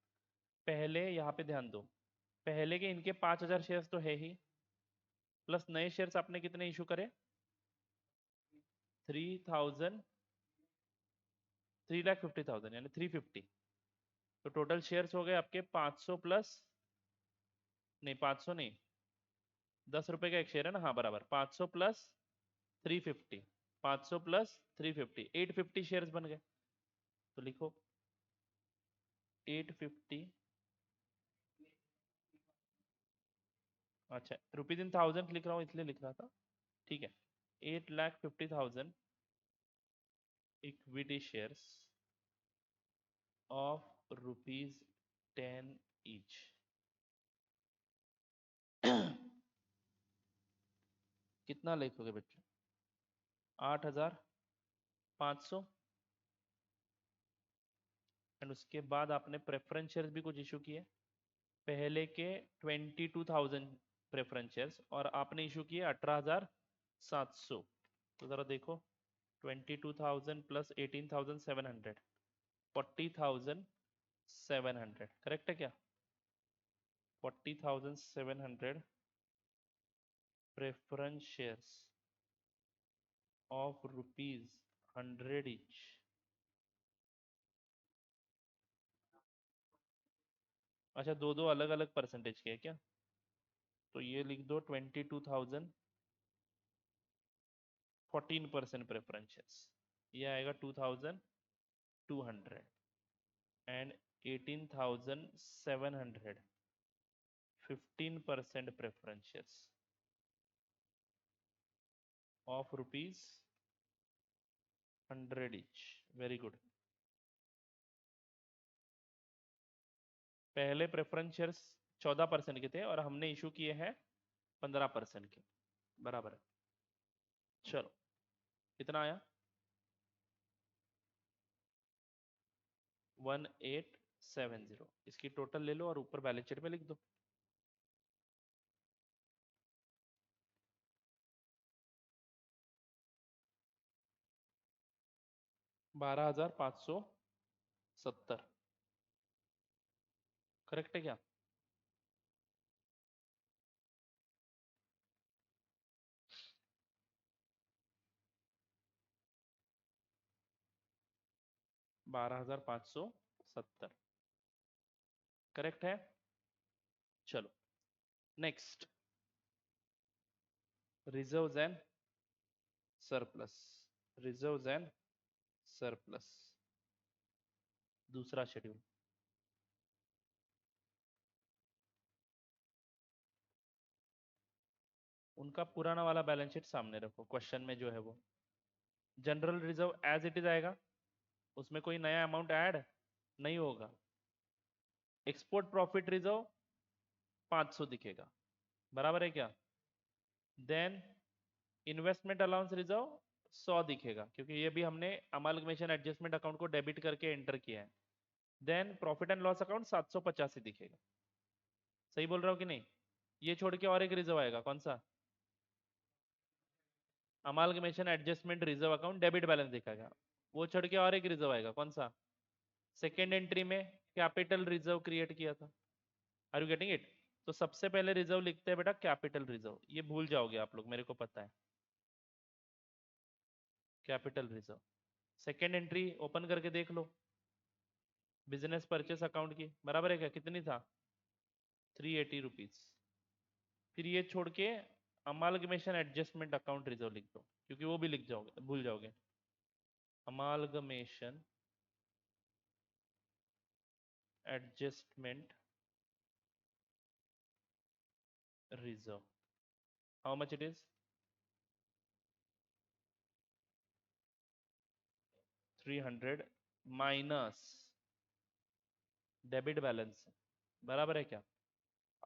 पहले यहाँ पे ध्यान दो, पहले के इनके 5000 शेयर्स तो है ही, प्लस नए शेयर्स आपने कितने इशू करे? 3000, 3,50,000 यानी 350। तो टोटल शेयर्स हो गए आपके 500 प्लस, नहीं 500 नहीं, 10 रुपए का एक शेयर है ना, हाँ बराबर, 500 प्लस 350, 500 प्लस 350, 850 शेयर्स बन गए। तो लिखो 850, अच्छा रुपीज इन थाउजेंड लिख रहा हूँ इसलिए लिख रहा था, ठीक है। 8,50,000 equity shares of rupees 10 each. कितना लिखोगे बच्चों? 8,500। एंड उसके बाद आपने प्रेफरेंस शेयर्स भी कुछ इशू किए, पहले के 22,000 प्रेफरेंस शेयर्स, और आपने इशू किए 18,700। तो जरा देखो, 22,000 प्लस 18,700, 40,700, करेक्ट है क्या? 40,700 preference shares of rupees 100 each. अच्छा, दो दो अलग अलग परसेंटेज के है क्या? तो ये लिख दो 22,000, 14% प्रेफरेंस शेयर्स, ये आएगा 2,200, and 18,700 15% preference shares of rupees 100 each. Very good. पहले प्रेफरेंस शेयर्स 14% के थे और हमने इशू किए हैं 15% के, बराबर है। चलो कितना आया? 1870। इसकी टोटल ले लो और ऊपर बैलेंस शीट में लिख दो। $12,570, करेक्ट है क्या? $12,570, करेक्ट है। चलो next, reserves and surplus. Reserves and surplus, दूसरा शेड्यूल। उनका पुराना वाला बैलेंस शीट सामने रखो, क्वेश्चन में जो है वो general reserve as it is आएगा, उसमें कोई नया अमाउंट ऐड नहीं होगा। एक्सपोर्ट प्रॉफिट रिजर्व 500 दिखेगा, बराबर है क्या? देन इन्वेस्टमेंट अलाउंस रिजर्व 100 दिखेगा, क्योंकि ये भी हमने अमालगमेशन एडजस्टमेंट अकाउंट को डेबिट करके एंटर किया है। Then profit and loss account 785 दिखेगा। सही बोल रहा हूँ कि नहीं? ये छोड़ के और एक रिजर्व आएगा, कौन सा? Amalgamation adjustment reserve account debit balance दिखाएगा। वो छोड़ के और एक रिजर्व आएगा, कौन सा? सेकेंड एंट्री में कैपिटल रिजर्व क्रिएट किया था। Are you getting it? तो सबसे पहले रिजर्व लिखते हैं बेटा कैपिटल रिजर्व, ये भूल जाओगे आप लोग, मेरे को पता है। Capital reserve, second entry open करके देख लो, बिजनेस परचेस अकाउंट की, बराबर है क्या? कितनी था? 380 रुपीज। फिर ये छोड़ के अमालगमेशन एडजस्टमेंट अकाउंट रिजर्व लिख दो, क्योंकि वो भी लिख जाओगे, भूल जाओगे। Amalgamation adjustment reserve, how much it is? 300 minus debit balance, बराबर है क्या?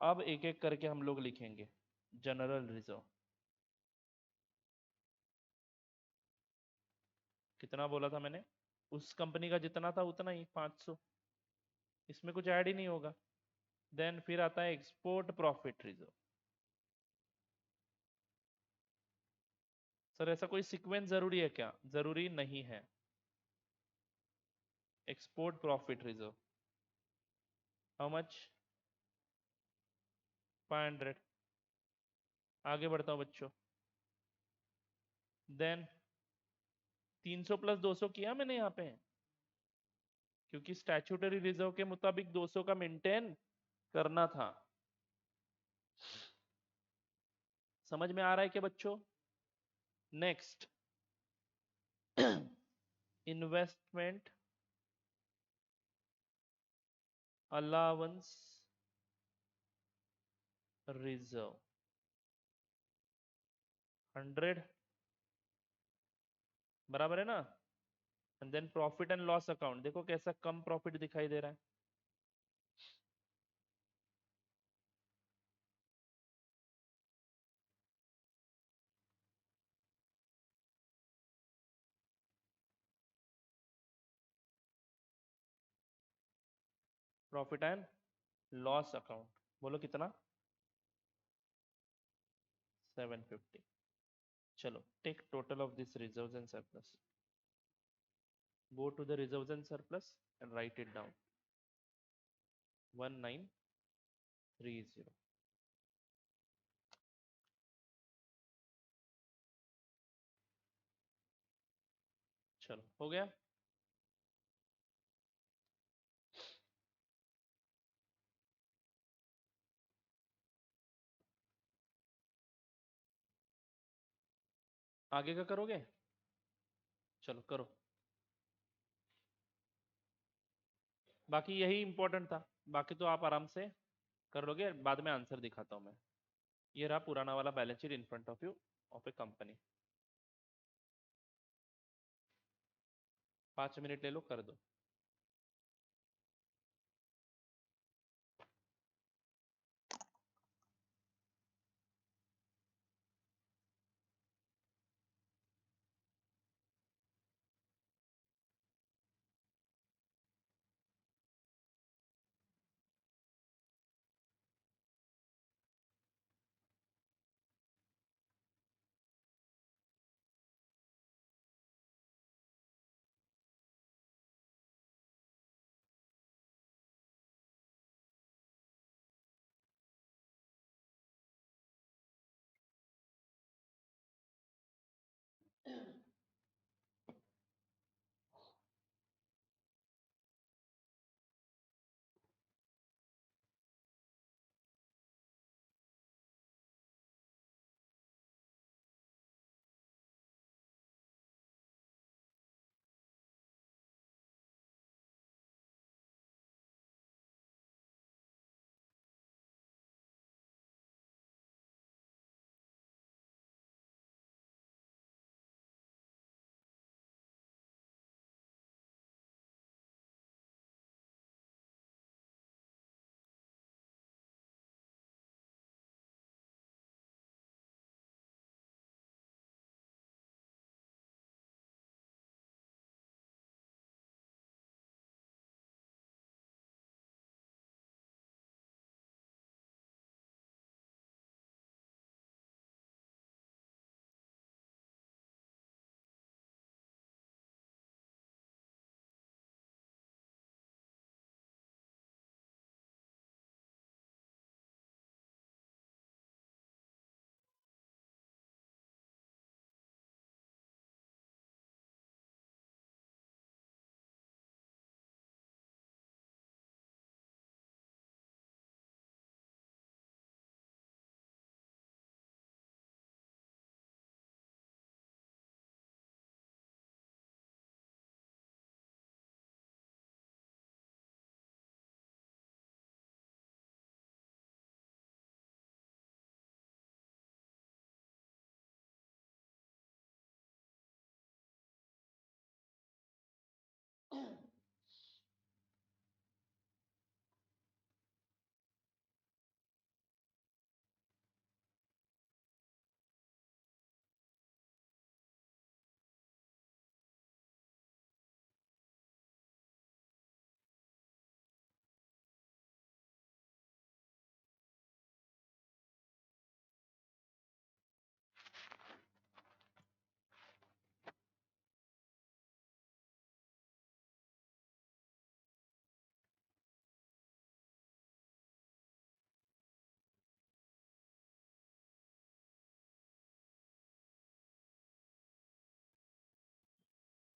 अब एक एक करके हम लोग लिखेंगे। जनरल रिजर्व कितना बोला था मैंने? उस कंपनी का जितना था उतना ही 500, इसमें कुछ ऐड ही नहीं होगा। देन फिर आता है एक्सपोर्ट प्रॉफिट रिजर्व। सर ऐसा कोई सीक्वेंस जरूरी है क्या? जरूरी नहीं है। Export profit reserve how much? 500। आगे बढ़ता हूँ बच्चों। देन 300 प्लस 200 किया मैंने यहाँ पे, क्योंकि स्टैट्यूटरी रिजर्व के मुताबिक 200 का मेंटेन करना था। समझ में आ रहा है क्या बच्चों? नेक्स्ट इन्वेस्टमेंट अलाउंस रिजर्व 100, बराबर है ना? And then profit and loss account, देखो कैसा कम प्रॉफिट दिखाई दे रहा है। प्रॉफिट एंड लॉस अकाउंट बोलो कितना? 750। चलो take total of this reserves and surplus, go to the reserves and surplus and write it down, 1930। चलो हो गया। आगे का करोगे? चलो करो। बाकी यही इंपॉर्टेंट था, बाकी तो आप आराम से कर लोगे, बाद में आंसर दिखाता हूँ मैं। ये रहा पुराना वाला balance sheet in front of you of A company. 5 minute ले लो, कर दो।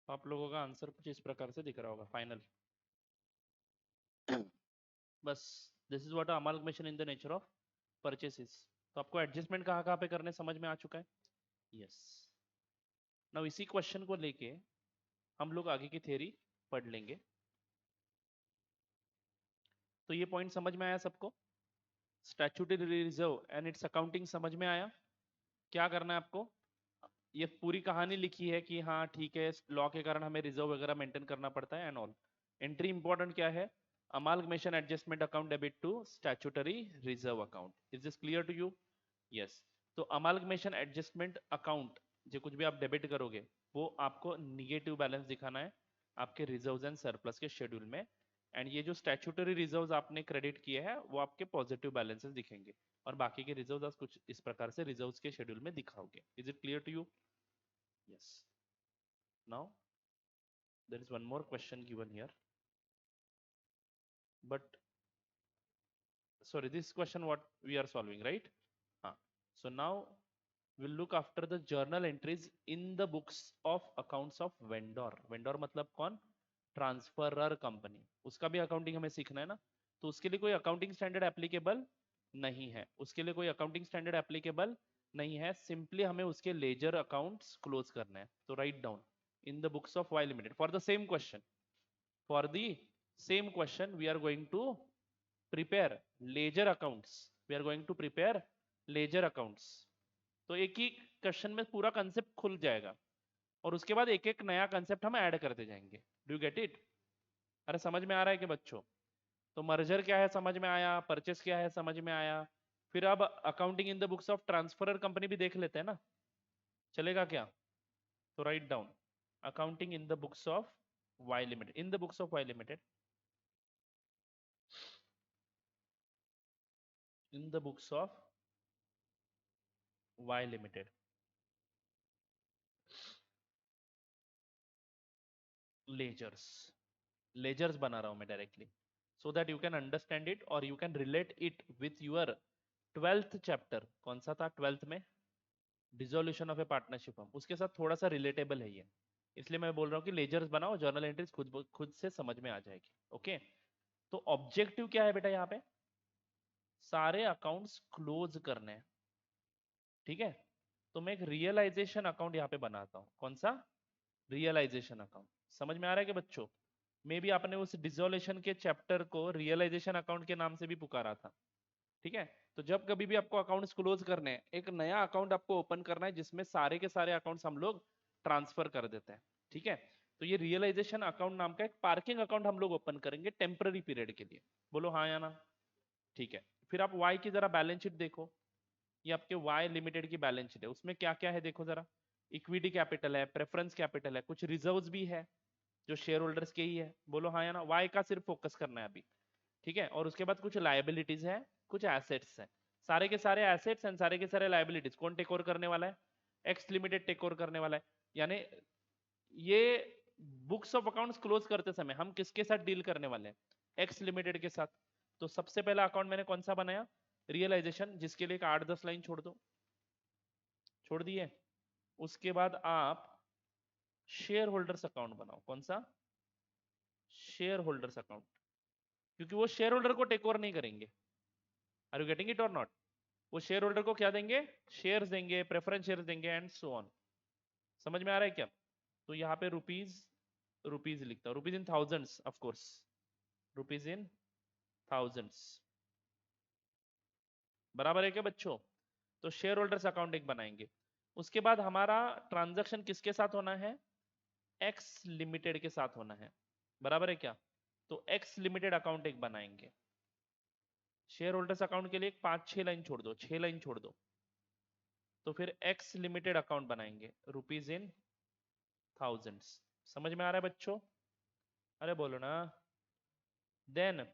आप लोगों का आंसर कुछ इस प्रकार से दिख रहा होगा फाइनल। बस this is what amalgamation in the nature of purchases. तो आपको एडजस्टमेंट कहाँ कहाँ पे करने समझ में आ चुका है। यस। नाउ इसी क्वेश्चन को लेके हम लोग आगे की थ्योरी पढ़ लेंगे। तो ये पॉइंट समझ में आया सबको। Statutory reserve and it's accounting समझ में आया। क्या करना है आपको, ये पूरी कहानी लिखी है कि हाँ ठीक है लॉ के कारण हमें रिजर्व वगैरह मेंटेन करना पड़ता है एंड ऑल। एंट्री इंपॉर्टेंट क्या है, amalgamation adjustment account debit to statutory reserve account. Is this clear to you. Yes. तो अमाल्गमेशन एडजस्टमेंट अकाउंट जो कुछ भी आप डेबिट करोगे वो आपको निगेटिव बैलेंस दिखाना है आपके रिजर्व्स एंड सरप्लस के शेड्यूल में। एंड ये जो स्टैट्यूटरी रिजर्व्स आपने क्रेडिट किए हैं वो आपके पॉजिटिव बैलेंसेस दिखेंगे और बाकी के रिजर्व्स आप कुछ इस प्रकार से रिजर्व्स के शेड्यूल में दिखाओगे। Is it clear to you. Yes. Now there is one more question given here, but sorry, this question what we are solving, right? So now we'll look after the journal entries in the books of accounts of vendor. Vendor मतलब कौन, transferor company, उसका भी accounting हमें सीखना है ना। तो उसके लिए कोई अकाउंटिंग स्टैंडर्ड एप्लीकेबल नहीं है, उसके लिए कोई अकाउंटिंग स्टैंडर्ड एप्लीकेबल नहीं है, सिंपली हमें उसके लेजर अकाउंट्स क्लोज करने हैं। तो write down in the books of Y Limited for the same question. For the same question, we are going to prepare ledger accounts. We are going to prepare ledger accounts. तो एक ही question में पूरा concept खुल जाएगा और उसके बाद एक एक नया कंसेप्ट हम ऐड करते जाएंगे। Do you get it. अरे समझ में आ रहा है कि बच्चों। तो मर्जर क्या है समझ में आया, परचेस क्या है समझ में आया। फिर अब accounting in the books of transferor company भी देख लेते हैं ना, चलेगा क्या। तो write down accounting in the books of Y Limited. In the books of Y Limited. In the books of Y Limited. Ledgers. Ledgers बना रहा हूं मैं directly so that you can understand it or you can relate it with your 12th chapter। कौन सा था 12th में, dissolution of A partnership firm, उसके साथ थोड़ा सा रिलेटेबल है ये, इसलिए मैं बोल रहा हूँ कि लेजर्स बनाओ, जर्नल एंट्रीज खुद से समझ में आ जाएगी। ओके। तो ऑब्जेक्टिव क्या है बेटा, यहाँ पे सारे अकाउंट्स क्लोज करने हैं, ठीक है। तो मैं एक रियलाइजेशन अकाउंट यहाँ पे बनाता हूँ। कौन सा, रियलाइजेशन अकाउंट। समझ में आ रहा है कि बच्चों, मे भी आपने उस डिसोल्यूशन के चैप्टर को रियलाइजेशन अकाउंट के नाम से भी पुकारा था, ठीक है। तो जब कभी भी आपको अकाउंट्स क्लोज करने हैं, एक नया अकाउंट आपको ओपन करना है जिसमें सारे के सारे अकाउंट्स हम लोग ट्रांसफर कर देते हैं, ठीक है। तो ये रियलाइजेशन अकाउंट नाम का एक पार्किंग अकाउंट हम लोग ओपन करेंगे टेम्पररी पीरियड के लिए। बोलो हाँ या ना। ठीक है। फिर आप वाई की जरा बैलेंस शीट देखो, ये आपके वाई लिमिटेड की बैलेंस शीट है, उसमें क्या क्या है देखो जरा। इक्विटी कैपिटल है, प्रेफरेंस कैपिटल है, कुछ रिजर्व्स भी है जो शेयर होल्डर्स के ही है। बोलो हाँ या ना, वाई का सिर्फ फोकस करना है अभी, ठीक है। और उसके बाद कुछ लाइबिलिटीज है, कुछ एसेट्स है, सारे के सारे एसेट्स एंड सारे के सारे लाइबिलिटीज कौन टेक ओवर करने वाला है, एक्स लिमिटेड टेक ओवर करने वाला है। यानी ये बुक्स ऑफ अकाउंट्स क्लोज करते समय हम किसके साथ डील करने वाले हैं, एक्स लिमिटेड के साथ। तो सबसे पहला अकाउंट मैंने कौन सा बनाया, रियलाइजेशन, जिसके लिए एक 8-10 लाइन छोड़ दो, छोड़ दिए। उसके बाद आप शेयर होल्डर्स अकाउंट बनाओ। कौन सा, शेयर होल्डर्स अकाउंट, क्योंकि वो शेयर होल्डर को टेक ओवर नहीं करेंगे। आर यू गेटिंग इट और नॉट। वो शेयर होल्डर को क्या देंगे, शेयर्स देंगे, प्रेफरेंस शेयर्स देंगे एंड सो ऑन। समझ में आ रहा है क्या। तो यहाँ पे रुपीज, रुपीज लिखता हूँ, rupees in thousands of course, rupees in thousands, बराबर है क्या बच्चों। तो शेयर होल्डर्स अकाउंट एक बनाएंगे। उसके बाद हमारा ट्रांजैक्शन किसके साथ होना है, एक्स लिमिटेड के साथ होना है, बराबर है क्या। तो एक्स लिमिटेड अकाउंट एक बनाएंगे। शेयर होल्डर्स अकाउंट के लिए 5-6 लाइन छोड़ दो, 6 लाइन छोड़ दो। तो फिर एक्स लिमिटेड अकाउंट बनाएंगे रुपीज इन थाउजेंड्स। समझ में आ रहा है बच्चों, अरे बोलो ना। देन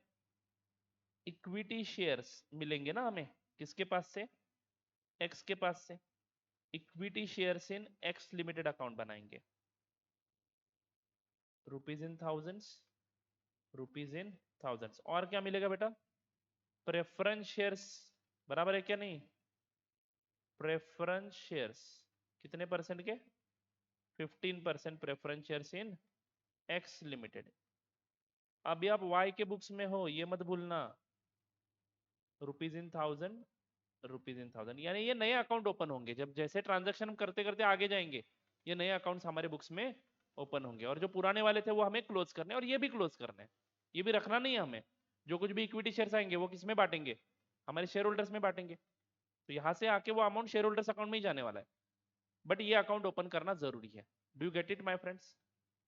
इक्विटी शेयर्स मिलेंगे ना हमें, किसके पास से, एक्स के पास से। Equity shares in X limited account बनाएंगे, rupees in thousands, rupees in thousands. और क्या मिलेगा बेटा, प्रेफरेंस शेयर्स, बराबर है क्या नहीं। प्रेफरेंस शेयर्स कितने परसेंट के, 15% preference shares in X limited. अभी आप वाई के बुक्स में हो, ये मत भूलना, रुपीज इन 1000, रुपीज इन 1000, यानी ये नए अकाउंट ओपन होंगे जब जैसे ट्रांजेक्शन हम करते करते आगे जाएंगे, ये नए अकाउंट्स हमारे बुक्स में ओपन होंगे, और जो पुराने वाले थे वो हमें क्लोज करने, और ये भी क्लोज करने, ये भी रखना नहीं है हमें। जो कुछ भी इक्विटी शेयर्स आएंगे वो किस में बांटेंगे, हमारे शेयर होल्डर्स में बांटेंगे, तो यहाँ से आके वो अमाउंट शेयर होल्डर्स अकाउंट में ही जाने वाला है, बट ये अकाउंट ओपन करना जरूरी है। Do you get it my friends?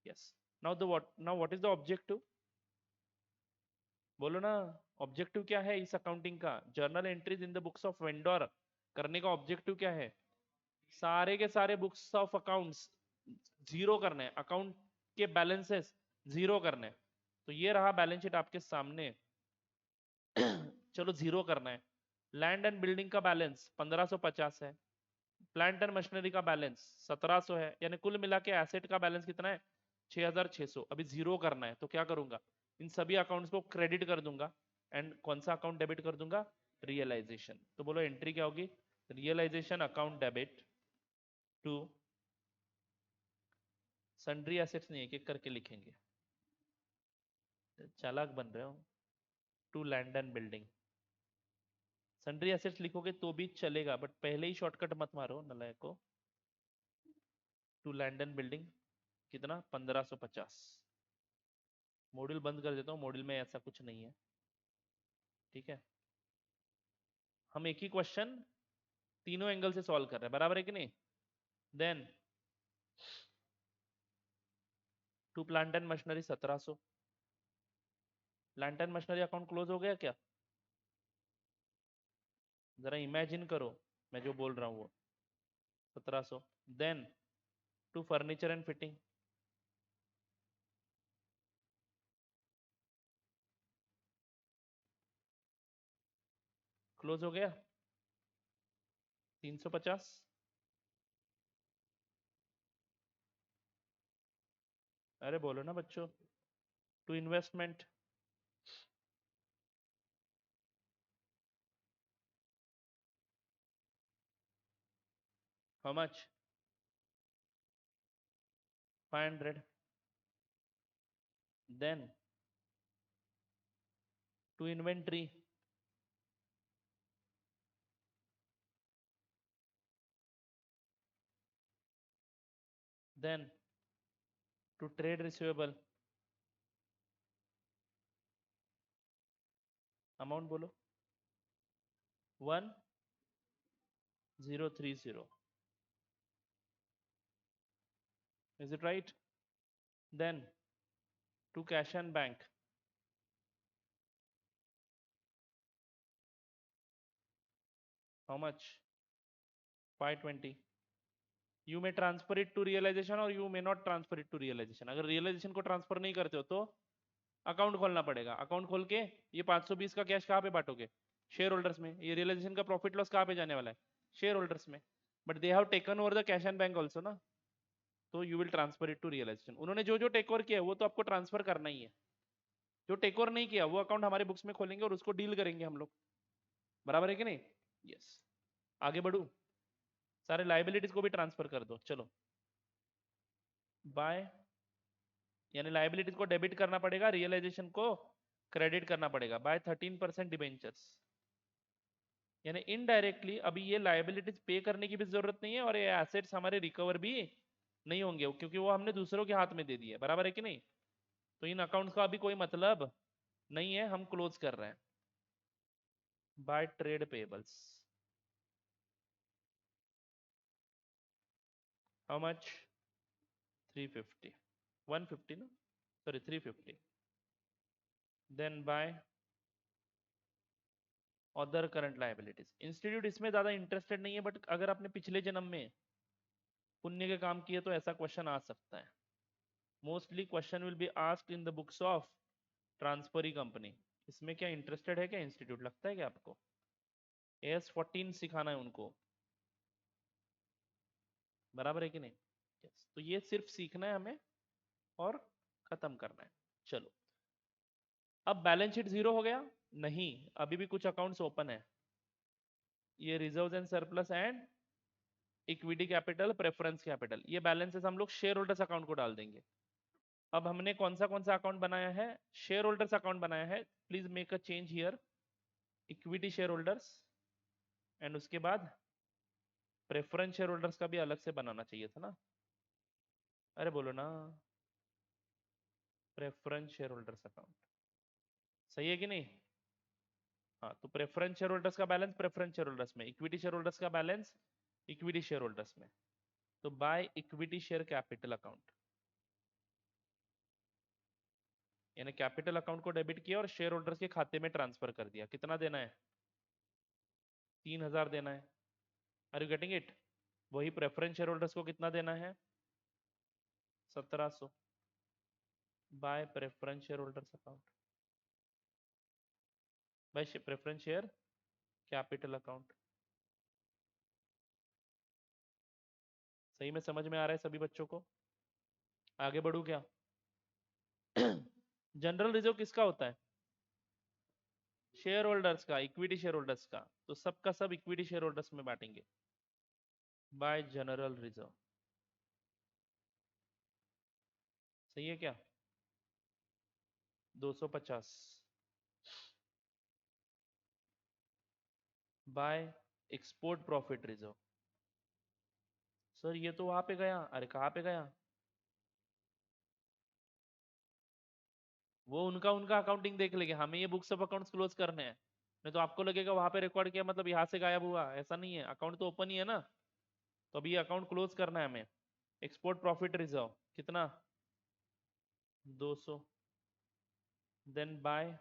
Yes. Now what is the objective? बोलो ना, ऑब्जेक्टिव क्या है इस अकाउंटिंग का? Journal entries in the books of vendor करने का ऑब्जेक्टिव क्या है? सारे के सारे बुक्स ऑफ अकाउंट्स जीरो करने, अकाउंट के बैलेंसेस जीरो करने। तो ये रहा बैलेंस शीट आपके सामने। चलो जीरो करना है। लैंड एंड बिल्डिंग का बैलेंस 1550 है, प्लांट एंड मशीनरी का बैलेंस 1700 है, यानी कुल मिला के एसेट का बैलेंस कितना है? 6600। अभी जीरो करना है तो क्या करूंगा, इन सभी अकाउंट्स को क्रेडिट कर दूंगा, एंड कौन सा अकाउंट डेबिट कर दूंगा? रियलाइजेशन। तो बोलो एंट्री क्या होगी? Realisation account debit to sundry assets, नहीं एक एक करके लिखेंगे, चालाक बन रहे हो। To land and building, sundry assets लिखोगे तो भी चलेगा, बट पहले ही शॉर्टकट मत मारो नलायक को। टू लैंड एंड बिल्डिंग कितना? 1550। मॉड्यूल बंद कर देता हूँ, मॉड्यूल में ऐसा कुछ नहीं है, ठीक है। हम एक ही क्वेश्चन तीनों एंगल से सॉल्व कर रहे हैं, बराबर है कि नहीं? Then to plant and machinery 1700, plant and machinery account close हो गया क्या? जरा इमेजिन करो, मैं जो बोल रहा हूँ वो 1700। Then to furniture and fitting, close हो गया 350। अरे बोलो ना बच्चों। To investment, how much? 500। Then to inventory, then to trade receivable, amount बोलो 1030। Is it right? Then to cash and bank, how much? 520। You may transfer it to realisation और you may not transfer it to realisation. अगर realisation को transfer नहीं करते हो तो account खोलना पड़ेगा, अकाउंट खोल के ये 520 का कैश कहाँ पे बांटोगे? शेयर होल्डर्स में। ये रियलाइजेशन का प्रॉफिट लॉस कहाँ पे जाने वाला है? शेयर होल्डर्स में। But they have taken over the cash and bank also ना, तो you will transfer it to realisation. उन्होंने जो जो टेक ओवर किया है वो तो आपको ट्रांसफर करना ही है, जो टेक ओवर नहीं किया वो अकाउंट हमारे बुक्स में खोलेंगे और उसको डील करेंगे हम लोग, बराबर है कि नहीं? यस। आगे बढ़ू, सारे लाइबिलिटीज को भी ट्रांसफर कर दो। चलो बाय, यानी लाइबिलिटीज को डेबिट करना पड़ेगा, रियलाइजेशन को क्रेडिट करना पड़ेगा बाय 13% डिबेंचर्स। यानी इनडायरेक्टली अभी ये लाइबिलिटीज पे करने की भी जरूरत नहीं है, और ये एसेट्स हमारे रिकवर भी नहीं होंगे क्योंकि वो हमने दूसरों के हाथ में दे दिए, बराबर है कि नहीं? तो इन अकाउंट्स का अभी कोई मतलब नहीं है, हम क्लोज कर रहे हैं। By trade payables, how much? 350, 150 ना, sorry 350। Then by other current liabilities. Institute इसमें ज्यादा इंटरेस्टेड नहीं है, बट अगर आपने पिछले जन्म में पुण्य के काम किए तो ऐसा क्वेश्चन आ सकता है। Mostly question will be asked in the books of transferee company. इसमें क्या इंटरेस्टेड है क्या इंस्टीट्यूट, लगता है क्या आपको? AS14 सिखाना है उनको, बराबर है कि नहीं? yes. तो ये सिर्फ सीखना है हमें और खत्म करना है। चलो, अब बैलेंस शीट जीरो हो गया? नहीं, अभी भी कुछ अकाउंट्स ओपन है। ये reserves and surplus and equity capital, preference capital, ये बैलेंसेस हम लोग शेयर होल्डर्स अकाउंट को डाल देंगे। अब हमने कौन सा अकाउंट बनाया है, शेयर होल्डर्स अकाउंट बनाया है। Please make a change here, equity share holders, and उसके बाद प्रेफरेंस शेयर होल्डर्स का भी अलग से बनाना चाहिए था ना। अरे बोलो ना, प्रेफरेंस शेयर होल्डर्स अकाउंट, सही है कि नहीं? हाँ, तो प्रेफरेंस शेयर होल्डर्स का बैलेंस प्रेफरेंस शेयर होल्डर्स में, इक्विटी शेयर होल्डर्स का बैलेंस इक्विटी शेयर होल्डर्स में। तो bye equity share capital account, यानी कैपिटल अकाउंट को डेबिट किया और शेयर होल्डर्स के खाते में ट्रांसफर कर दिया। कितना देना है? 3000 देना है। Are you getting it? वही प्रेफरेंस शेयर होल्डर्स को कितना देना है? 1700 by preference share holders account, by preference share capital account. सही में समझ में आ रहा है सभी बच्चों को? आगे बढ़ू क्या? जनरल रिजर्व किसका होता है? शेयर होल्डर्स का, इक्विटी शेयर होल्डर्स का। तो सबका सब इक्विटी शेयर होल्डर्स में बांटेंगे बाय जनरल रिजर्व। सही है क्या? 250 by export profit reserve. Sir ये तो वहां पे गया, अरे कहाँ पे गया? वो उनका उनका अकाउंटिंग देख लेंगे, हमें ये बुक्स ऑफ अकाउंट्स क्लोज करने हैं। नहीं तो आपको लगेगा वहां पे रिकॉर्ड किया मतलब यहाँ से गायब हुआ, ऐसा नहीं है, अकाउंट तो ओपन ही है ना। तो अभी ये अकाउंट क्लोज करना है हमें। एक्सपोर्ट प्रॉफिट रिजर्व कितना? 200। Then by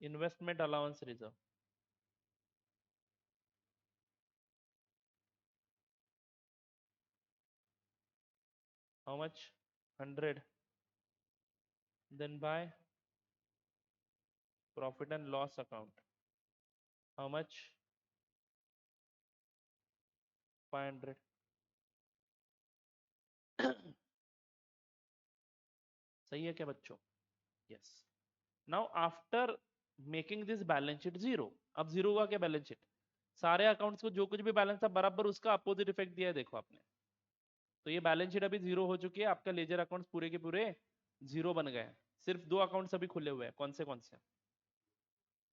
investment allowance reserve, how much? 100। Then by profit and loss account, how much? 500। सही है क्या बच्चों? Yes. Now after making this balance sheet zero, अब जीरो हुआ क्या बैलेंस शीट? सारे अकाउंट्स को जो कुछ भी बैलेंस था बराबर उसका अपोजिट इफेक्ट दिया है, देखो आपने। तो ये बैलेंस शीट अभी जीरो हो चुकी है, आपका लेजर अकाउंट्स पूरे के पूरे जीरो बन गए हैं। सिर्फ दो अकाउंट्स अभी खुले हुए हैं, कौन से?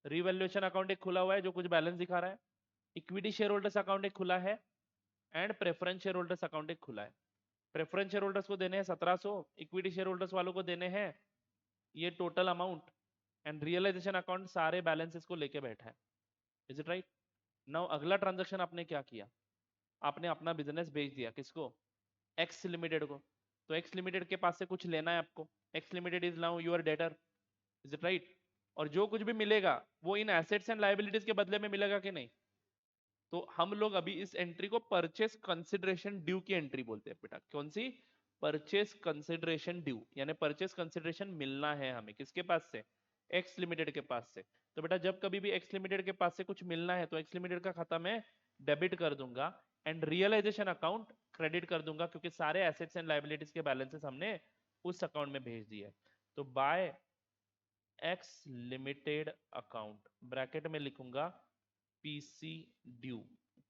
रिवैल्यूएशन अकाउंट एक खुला हुआ है जो कुछ बैलेंस दिखा रहा है, इक्विटी शेयर होल्डर्स अकाउंट एक खुला है, and preference share holders account एक खुला है। प्रेफरेंस शेयर होल्डर्स को देने हैं 1700, इक्विटी शेयर होल्डर्स वालों को देने हैं ये total amount, and realisation account सारे बैलेंसेस को लेके बैठा है। Is it right? नाउ अगला ट्रांजेक्शन आपने क्या किया? आपने अपना बिजनेस बेच दिया, किसको? एक्स लिमिटेड को। तो एक्स लिमिटेड के पास से कुछ लेना है आपको, X limited is now your debtor. Is it right? और जो कुछ भी मिलेगा वो इन एसेट्स एंड लाइबिलिटीज के बदले में मिलेगा कि नहीं? तो हम लोग अभी इस एंट्री को परचेस कंसिडरेशन ड्यू की एंट्री बोलते हैं बेटा। कौन सी? परचेस कंसिडरेशन ड्यू, यानी परचेस कंसिडरेशन मिलना है हमें, किसके पास से? एक्स लिमिटेड के पास से। तो बेटा जब कभी भी एक्स लिमिटेड के पास से कुछ मिलना है तो एक्स लिमिटेड का खाता मैं डेबिट कर दूंगा, एंड रियलाइजेशन अकाउंट क्रेडिट कर दूंगा, क्योंकि सारे एसेट्स एंड लाइबिलिटीज के बैलेंसेस हमने उस अकाउंट में भेज दिए। तो by X limited account, bracket में लिखूंगा PC due,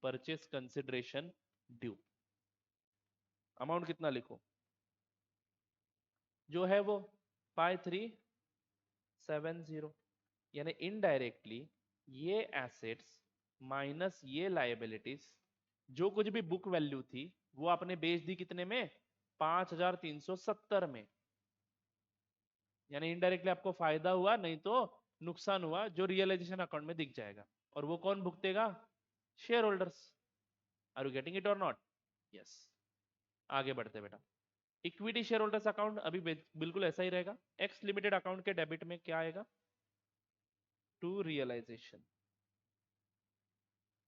purchase consideration due. Amount कितना लिखो? जो है वो 5370, यानी इनडायरेक्टली ये एसेट्स माइनस ये लायबिलिटीज, जो कुछ भी बुक वैल्यू थी वो आपने बेच दी कितने में? 5370 में। यानी इनडायरेक्टली आपको फायदा हुआ, नहीं तो नुकसान हुआ, जो रियलाइजेशन अकाउंट में दिख जाएगा। और वो कौन भुगतेगा? Share holders. Are you getting it और नॉट? यस। आगे बढ़ते बेटा। इक्विटी शेयर होल्डर्स अकाउंट अभी बिल्कुल ऐसा ही रहेगा। एक्स लिमिटेड अकाउंट के डेबिट में क्या आएगा? टू रियलाइजेशन,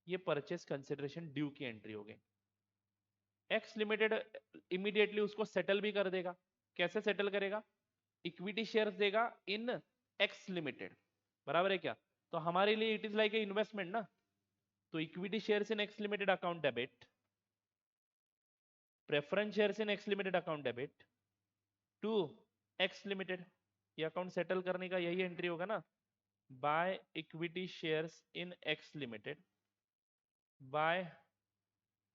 ये परचेस कंसिडरेशन ड्यू की एंट्री हो गई। एक्स लिमिटेड इमीडिएटली उसको सेटल भी कर देगा। कैसे सेटल करेगा? इक्विटी शेयर्स देगा इन एक्स लिमिटेड, बराबर है क्या? तो हमारे लिए it is like a investment ना। तो equity shares in X limited account debit, preference shares in X limited account debit to X limited. ये अकाउंट सेटल करने का यही एंट्री होगा ना, by equity shares in X limited by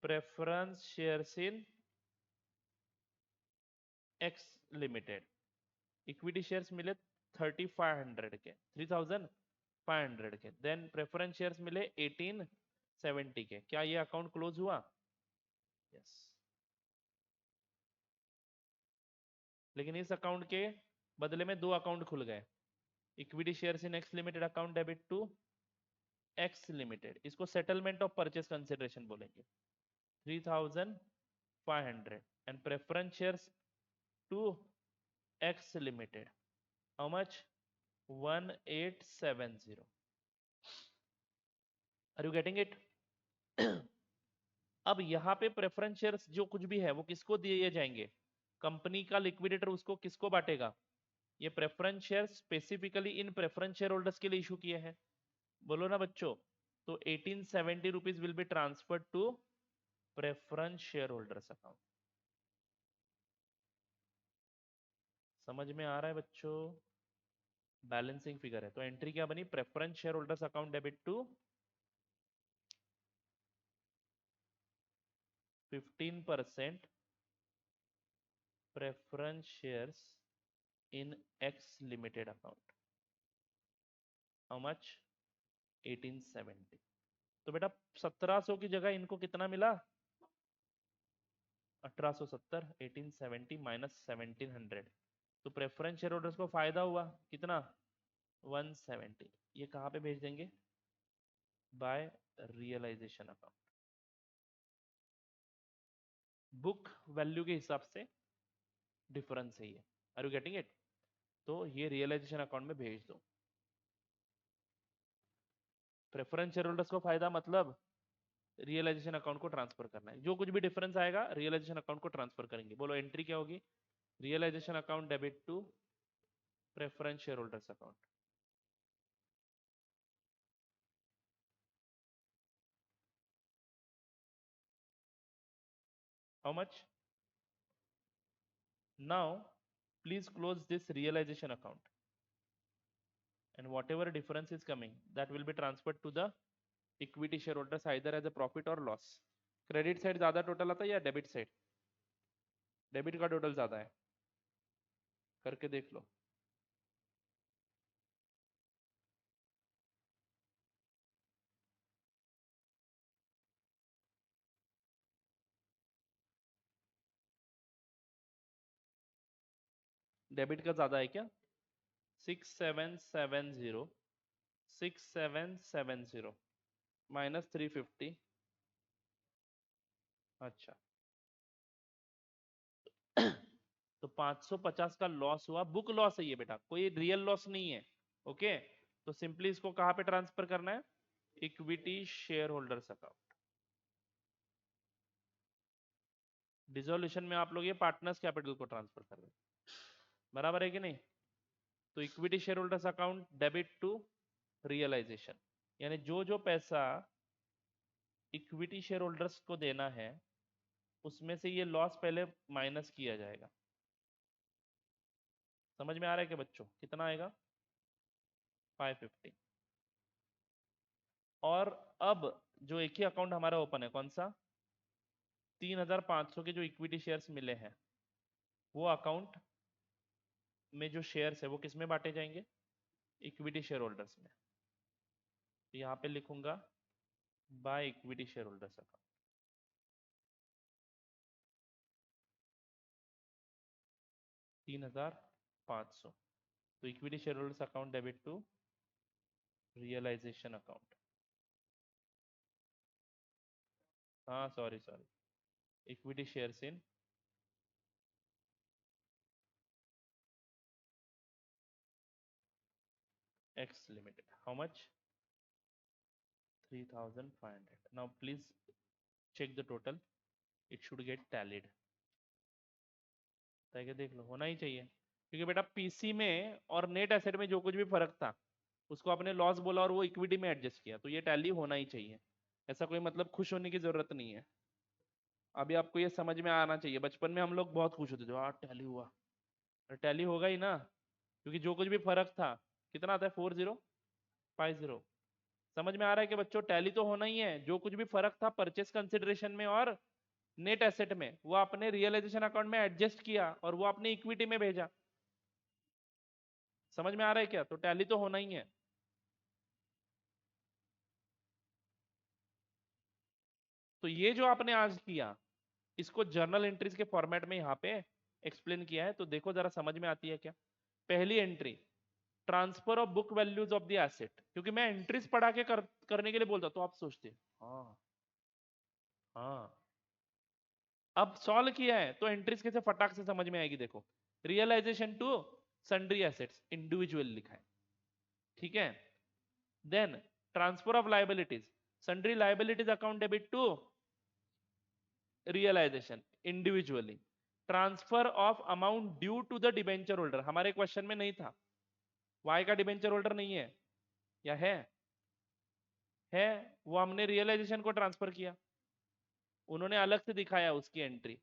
preference shares in X limited, equity shares मिले 3500 के, 3500 के, then preference shares मिले 1870 के। क्या ये अकाउंट क्लोज हुआ? यस। लेकिन इस अकाउंट के बदले में दो अकाउंट खुल गए, equity shares in X limited account debit to X limited, इसको सेटलमेंट ऑफ परचेस कंसिडरेशन बोलेंगे, 3500, and preference shares to X limited, how much? 1870। Are you getting it? अब यहाँ पे प्रेफरेंस शेयर्स जो कुछ भी है वो किसको दिए जाएंगे? कंपनी का लिक्विडेटर उसको किसको बांटेगा? ये preference share specifically in preference share holders के लिए इशू किए हैं, बोलो ना बच्चों। तो 1870 rupees will be transferred to preference share holders account. समझ में आ रहा है बच्चों? बैलेंसिंग फिगर है, तो एंट्री क्या बनी? Preference share holders account debit to 15% preference shares in X limited account, how much? 1870। तो बेटा 1700 की जगह इनको कितना मिला? 1870, 1870 माइनस 1700, तो प्रेफरेंस शेयर होल्डर्स को फायदा हुआ कितना? 170। ये कहाँ पे भेज देंगे? By realisation account, book value के हिसाब से डिफरेंस है ये। Are you getting it? तो ये रियलाइजेशन अकाउंट में भेज दो। प्रेफरेंस शेयर होल्डर्स को फायदा मतलब रियलाइजेशन अकाउंट को ट्रांसफर करना है, जो कुछ भी डिफरेंस आएगा रियलाइजेशन अकाउंट को ट्रांसफर करेंगे। बोलो एंट्री क्या होगी? Realisation account debit to preference share holders account. How much? Now please close this realization account, and whatever difference is coming that will be transferred to the equity shareholders either as a profit or loss. Credit side ज्यादा total आता है या debit side? Debit का total ज्यादा है, करके देख लो। Debit का ज्यादा है क्या? 6770, 6770 माइनस 350। अच्छा तो 550 का लॉस हुआ, बुक लॉस है ये बेटा, कोई रियल लॉस नहीं है। ओके, तो सिंपली इसको कहाँ पे ट्रांसफर करना है? Equity share holders account. Dissolution में आप लोग ये पार्टनर्स कैपिटल को ट्रांसफर कर रहे हैं, बराबर है कि नहीं? तो equity share holders account debit to realisation, यानी जो जो पैसा इक्विटी शेयर होल्डर्स को देना है उसमें से ये लॉस पहले माइनस किया जाएगा। समझ में आ रहा है क्या बच्चों? कितना आएगा? 550। और अब जो एक ही अकाउंट हमारा ओपन है, कौन सा? 3500 के जो इक्विटी शेयर्स मिले हैं वो अकाउंट में जो शेयर्स है वो किस में बांटे जाएंगे? इक्विटी शेयर होल्डर्स में। तो यहाँ पे लिखूंगा by equity share holders account. 3500, तो equity share holders account debit to realisation account. हाँ sorry sorry, equity shares in X limited, how much? 3500। Now please check the total, it should get tallied. ताकि देख लो, होना ही चाहिए, क्योंकि बेटा PC में और नेट एसेट में जो कुछ भी फर्क था उसको आपने लॉस बोला और वो इक्विटी में एडजस्ट किया, तो ये टैली होना ही चाहिए। ऐसा कोई मतलब खुश होने की जरूरत नहीं है, अभी आपको ये समझ में आना चाहिए। बचपन में हम लोग बहुत खुश होते थे, हाँ टैली हुआ, टैली होगा ही ना, क्योंकि जो कुछ भी फर्क था, कितना आता है? 4050, समझ में आ रहा है कि बच्चों टैली तो होना ही है, जो कुछ भी फर्क था परचेस कंसिडरेशन में और नेट एसेट में वो आपने रियलाइजेशन अकाउंट में एडजस्ट किया और वो आपने इक्विटी में भेजा। समझ में आ रहा है क्या? तो टैली तो होना ही है। तो ये जो आपने आज किया इसको जर्नल एंट्रीज के फॉर्मेट में यहाँ पे एक्सप्लेन किया है, तो देखो जरा समझ में आती है क्या। पहली entry, transfer of book values of the asset, क्योंकि मैं एंट्रीज पढ़ा के करने के लिए बोलता तो आप सोचते हाँ हाँ अब सॉल्व किया है तो एंट्रीज कैसे फटाक से समझ में आएगी। देखो realisation to sundry assets individual लिखा है, ठीक है। Then transfer of liabilities, sundry liabilities account debit to realisation individually. Transfer of amount due to the debenture holder, हमारे क्वेश्चन में नहीं था, वाई का डिबेंचर होल्डर नहीं है या है वो हमने रियलाइजेशन को ट्रांसफर किया, उन्होंने अलग से दिखाया उसकी entry.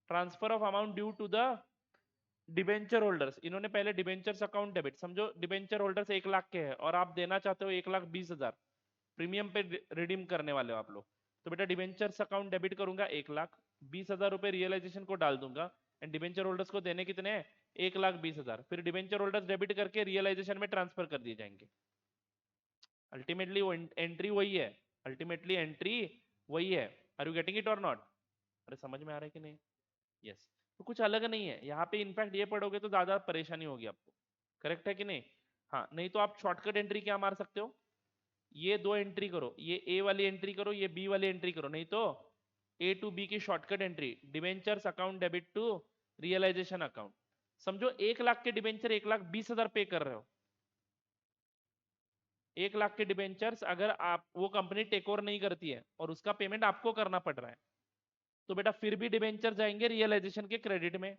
Transfer of amount due to the debenture holders, इन्होंने पहले डिबेंचर्स अकाउंट डेबिट, समझो डिबेंचर होल्डर्स 1 लाख के हैं और आप देना चाहते हो 1,20,000 प्रीमियम पे रिडीम करने वाले हो आप लोग, तो बेटा डिबेंचर्स अकाउंट डेबिट करूंगा 1,20,000 रुपए रियलाइजेशन को डाल दूंगा एंड डिबेंचर होल्डर्स को देने कितने हैं 1,20,000, फिर डिबेंचर होल्डर्स डेबिट करके रियलाइजेशन में ट्रांसफर कर दिए जाएंगे। अल्टीमेटली वो एंट्री वही है, अल्टीमेटली एंट्री वही है। आर यू गेटिंग इट और नॉट? अरे समझ में आ रहा है कि नहीं? यस तो कुछ अलग नहीं है यहाँ पे, इनफैक्ट ये पढ़ोगे तो ज्यादा परेशानी होगी आपको, करेक्ट है कि नहीं? हाँ नहीं तो आप शॉर्टकट एंट्री क्या मार सकते हो, ये दो एंट्री करो, ये ए वाली एंट्री करो, ये बी वाली एंट्री करो, नहीं तो ए टू बी की shortcut entry, debentures account debit to realisation account. समझो 1 लाख के डिबेंचर 1,20,000 पे कर रहे हो, 1 लाख के डिबेंचर्स अगर आप वो कंपनी टेक ओवर नहीं करती है और उसका पेमेंट आपको करना पड़ रहा है, तो बेटा फिर भी डिबेंचर जाएंगे रियलाइजेशन के क्रेडिट में।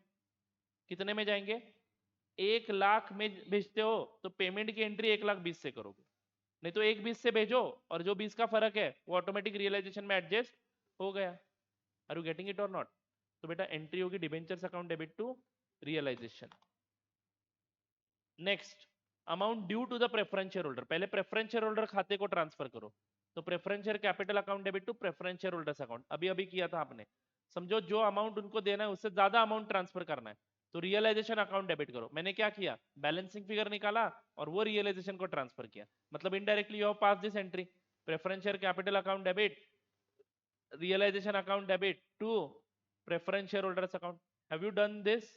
कितने में जाएंगे? 1 लाख में भेजते हो तो पेमेंट की एंट्री 1,20,000 से करोगे, नहीं तो 1,20,000 से भेजो और जो 20 का फर्क है वो ऑटोमेटिक रियलाइजेशन में एडजस्ट हो गया। आर यू गेटिंग इट और नॉट? तो बेटा एंट्री होगी debentures account debit to realisation. Next, amount due to the preference share holder, पहले प्रेफरेंस शेयर होल्डर खाते को ट्रांसफर करो, तो preference share capital account debit to preference share holders account, अभी अभी किया था आपने। समझो जो अमाउंट उनको देना है उससे ज्यादा अमाउंट ट्रांसफर करना है, तो रियलाइजेशन अकाउंट डेबिट करो। मैंने क्या किया, बैलेंसिंग फिगर निकाला और वो रियलाइजेशन को ट्रांसफर किया, मतलब indirectly you have pass this entry, preference share capital account debit realisation account debit to preference share holders account. Have you done this?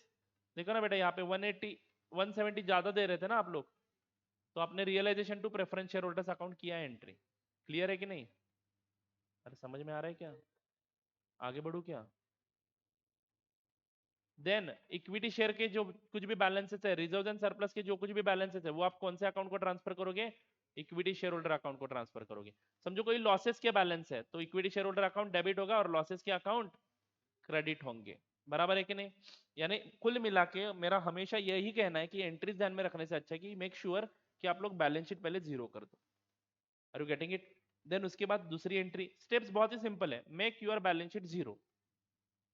देखो ना बेटा यहाँ पे 180 170 ज्यादा दे रहे थे ना आप लोग, तो आपने realisation to preference share holders account किया है एंट्री। क्लियर है कि नहीं? अरे समझ में आ रहा है क्या? आगे बढ़ू क्या? देन इक्विटी शेयर के जो कुछ भी बैलेंसेस है, रिजर्व एंड सरप्लस के जो कुछ भी बैलेंसेस है, वो आप कौन से अकाउंट को ट्रांसफर करोगे? इक्विटी शेयर होल्डर अकाउंट को ट्रांसफर करोगे। समझो कोई लॉसेस के बैलेंस है तो equity share holder account debit होगा और लॉसेस के अकाउंट क्रेडिट होंगे। बराबर है कि नहीं? यानी कुल मिला के मेरा हमेशा यही कहना है कि एंट्रीज ध्यान में रखने से अच्छा है कि मेक श्योर कि आप लोग बैलेंस शीट पहले जीरो कर दो। Are you getting it? Then उसके बाद दूसरी एंट्री, स्टेप्स बहुत ही सिंपल है, make your balance sheet zero.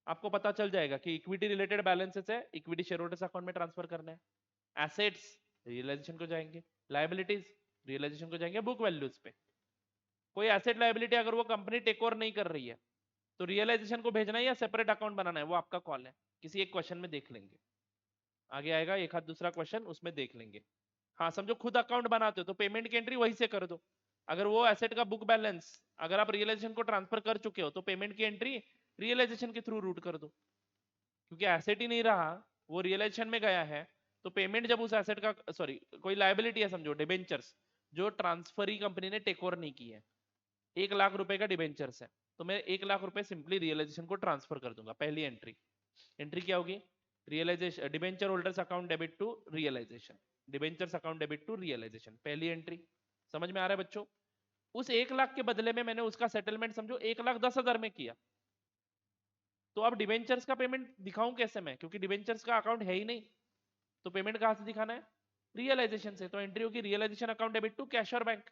आपको पता चल जाएगा कि इक्विटी रिलेटेड बैलेंसेस है, इक्विटी शेयर होल्डर्स अकाउंट में ट्रांसफर करना है, एसेट्स रियलाइजेशन को जाएंगे, लाइबिलिटीज रियलाइजेशन को जाएंगे बुक वैल्यूज पे। कोई एसेट लाइबिलिटी अगर वो कंपनी टेक ओवर नहीं कर रही है तो रियलाइजेशन को भेजना है या सेपरेट अकाउंट बनाना है वो आपका कॉल है, किसी एक क्वेश्चन में देख लेंगे, आगे आएगा एक हाथ दूसरा क्वेश्चन उसमें देख लेंगे। हाँ समझो खुद अकाउंट बनाते हो तो पेमेंट की एंट्री वहीं से कर दो, अगर वो एसेट का बुक बैलेंस अगर आप रियलाइजेशन को ट्रांसफर कर चुके हो तो पेमेंट की एंट्री रियलाइजेशन के थ्रू रूट कर दो, क्योंकि एसेट ही नहीं रहा वो रियलाइजेशन में गया है, तो पेमेंट जब उस एसेट का सॉरी कोई लाइबिलिटी है समझो डिबेंचर्स जो ट्रांसफरी कंपनी ने टेक ओवर नहीं की है, 1 लाख रुपए का डिबेंचर्स है, तो मैं 1 लाख रुपए सिंपली रियलाइजेशन को ट्रांसफर कर दूंगा। पहली एंट्री, एंट्री क्या होगी? Realisation debenture holders account debit to realisation, debentures account debit to realisation, पहली एंट्री। समझ में आ रहा है बच्चों? उस 1 लाख के बदले में मैंने उसका सेटलमेंट समझो 1,10,000 में किया, तो अब डिबेंचर्स का पेमेंट दिखाऊं कैसे मैं, क्योंकि डिबेंचर्स का अकाउंट है ही नहीं, तो पेमेंट कहां से दिखाना है? रियलाइजेशन से, तो एंट्री होगी realisation account debit to cash और बैंक।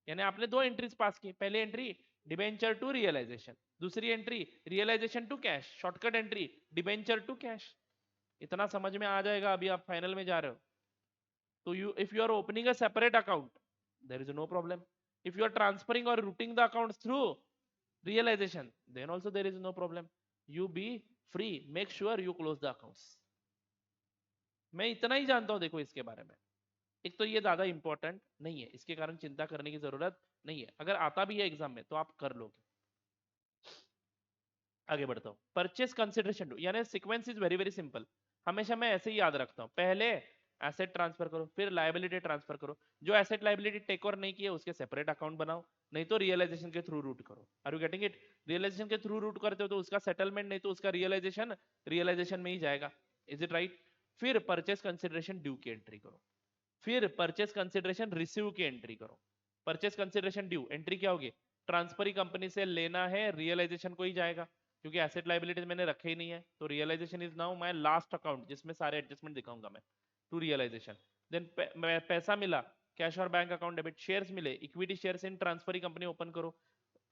यानी आपने दो एंट्रीज पास की, पहली एंट्री डिबेंचर टू रियलाइजेशन, दूसरी entry realisation to cash, shortcut entry debenture to cash. इतना समझ में आ जाएगा, अभी आप फाइनल में जा रहे हो तो you if you are opening a separate account there is no problem. If you are transferring or routing the accounts through realization, then also there is no problem. You be free, make sure you close the accounts. मैं इतना ही जानता हूं देखो इसके बारे में. एक तो ये ज्यादा इंपॉर्टेंट नहीं है, इसके कारण चिंता करने की जरूरत नहीं है. अगर आता भी है एग्जाम में तो आप कर लोगे. आगे बढ़ता हूं. परचेस कंसिडरेशन टू, यानी sequence is very very simple. हमेशा मैं ऐसे ही याद रखता हूं. पहले एसेट ट्रांसफर करो, फिर लायबिलिटी ट्रांसफर करो. जो एसेट लायबिलिटी टेक ओवर नहीं किए उसके सेपरेट अकाउंट बनाओ, नहीं तो रियलाइजेशन के थ्रू रूट करो. Are you getting it? Realisation के थ्रू रूट करते हो तो उसका सेटलमेंट, नहीं तो उसका रियलाइजेशन में ही जाएगा. Is it right? फिर परचेस कंसिडरेशन ड्यू की एंट्री करो, फिर परचेस कंसिडरेशन रिसीव की एंट्री करो. परचेस कंसिडरेशन ड्यू एंट्री क्या होगी? ट्रांसफरी कंपनी से लेना है, रियलाइजेशन को ही जाएगा क्योंकि एसेट लायबिलिटीज मैंने रखे ही नहीं है. तो realisation is now my last account जिसमें सारे एडजस्टमेंट दिखाऊंगा मैं टू रियलाइजेशन. देन पैसा मिला, कैश और बैंक अकाउंट डेबिट. शेयर्स मिले, इक्विटी शेयर्स इन ट्रांसफरी कंपनी ओपन करो.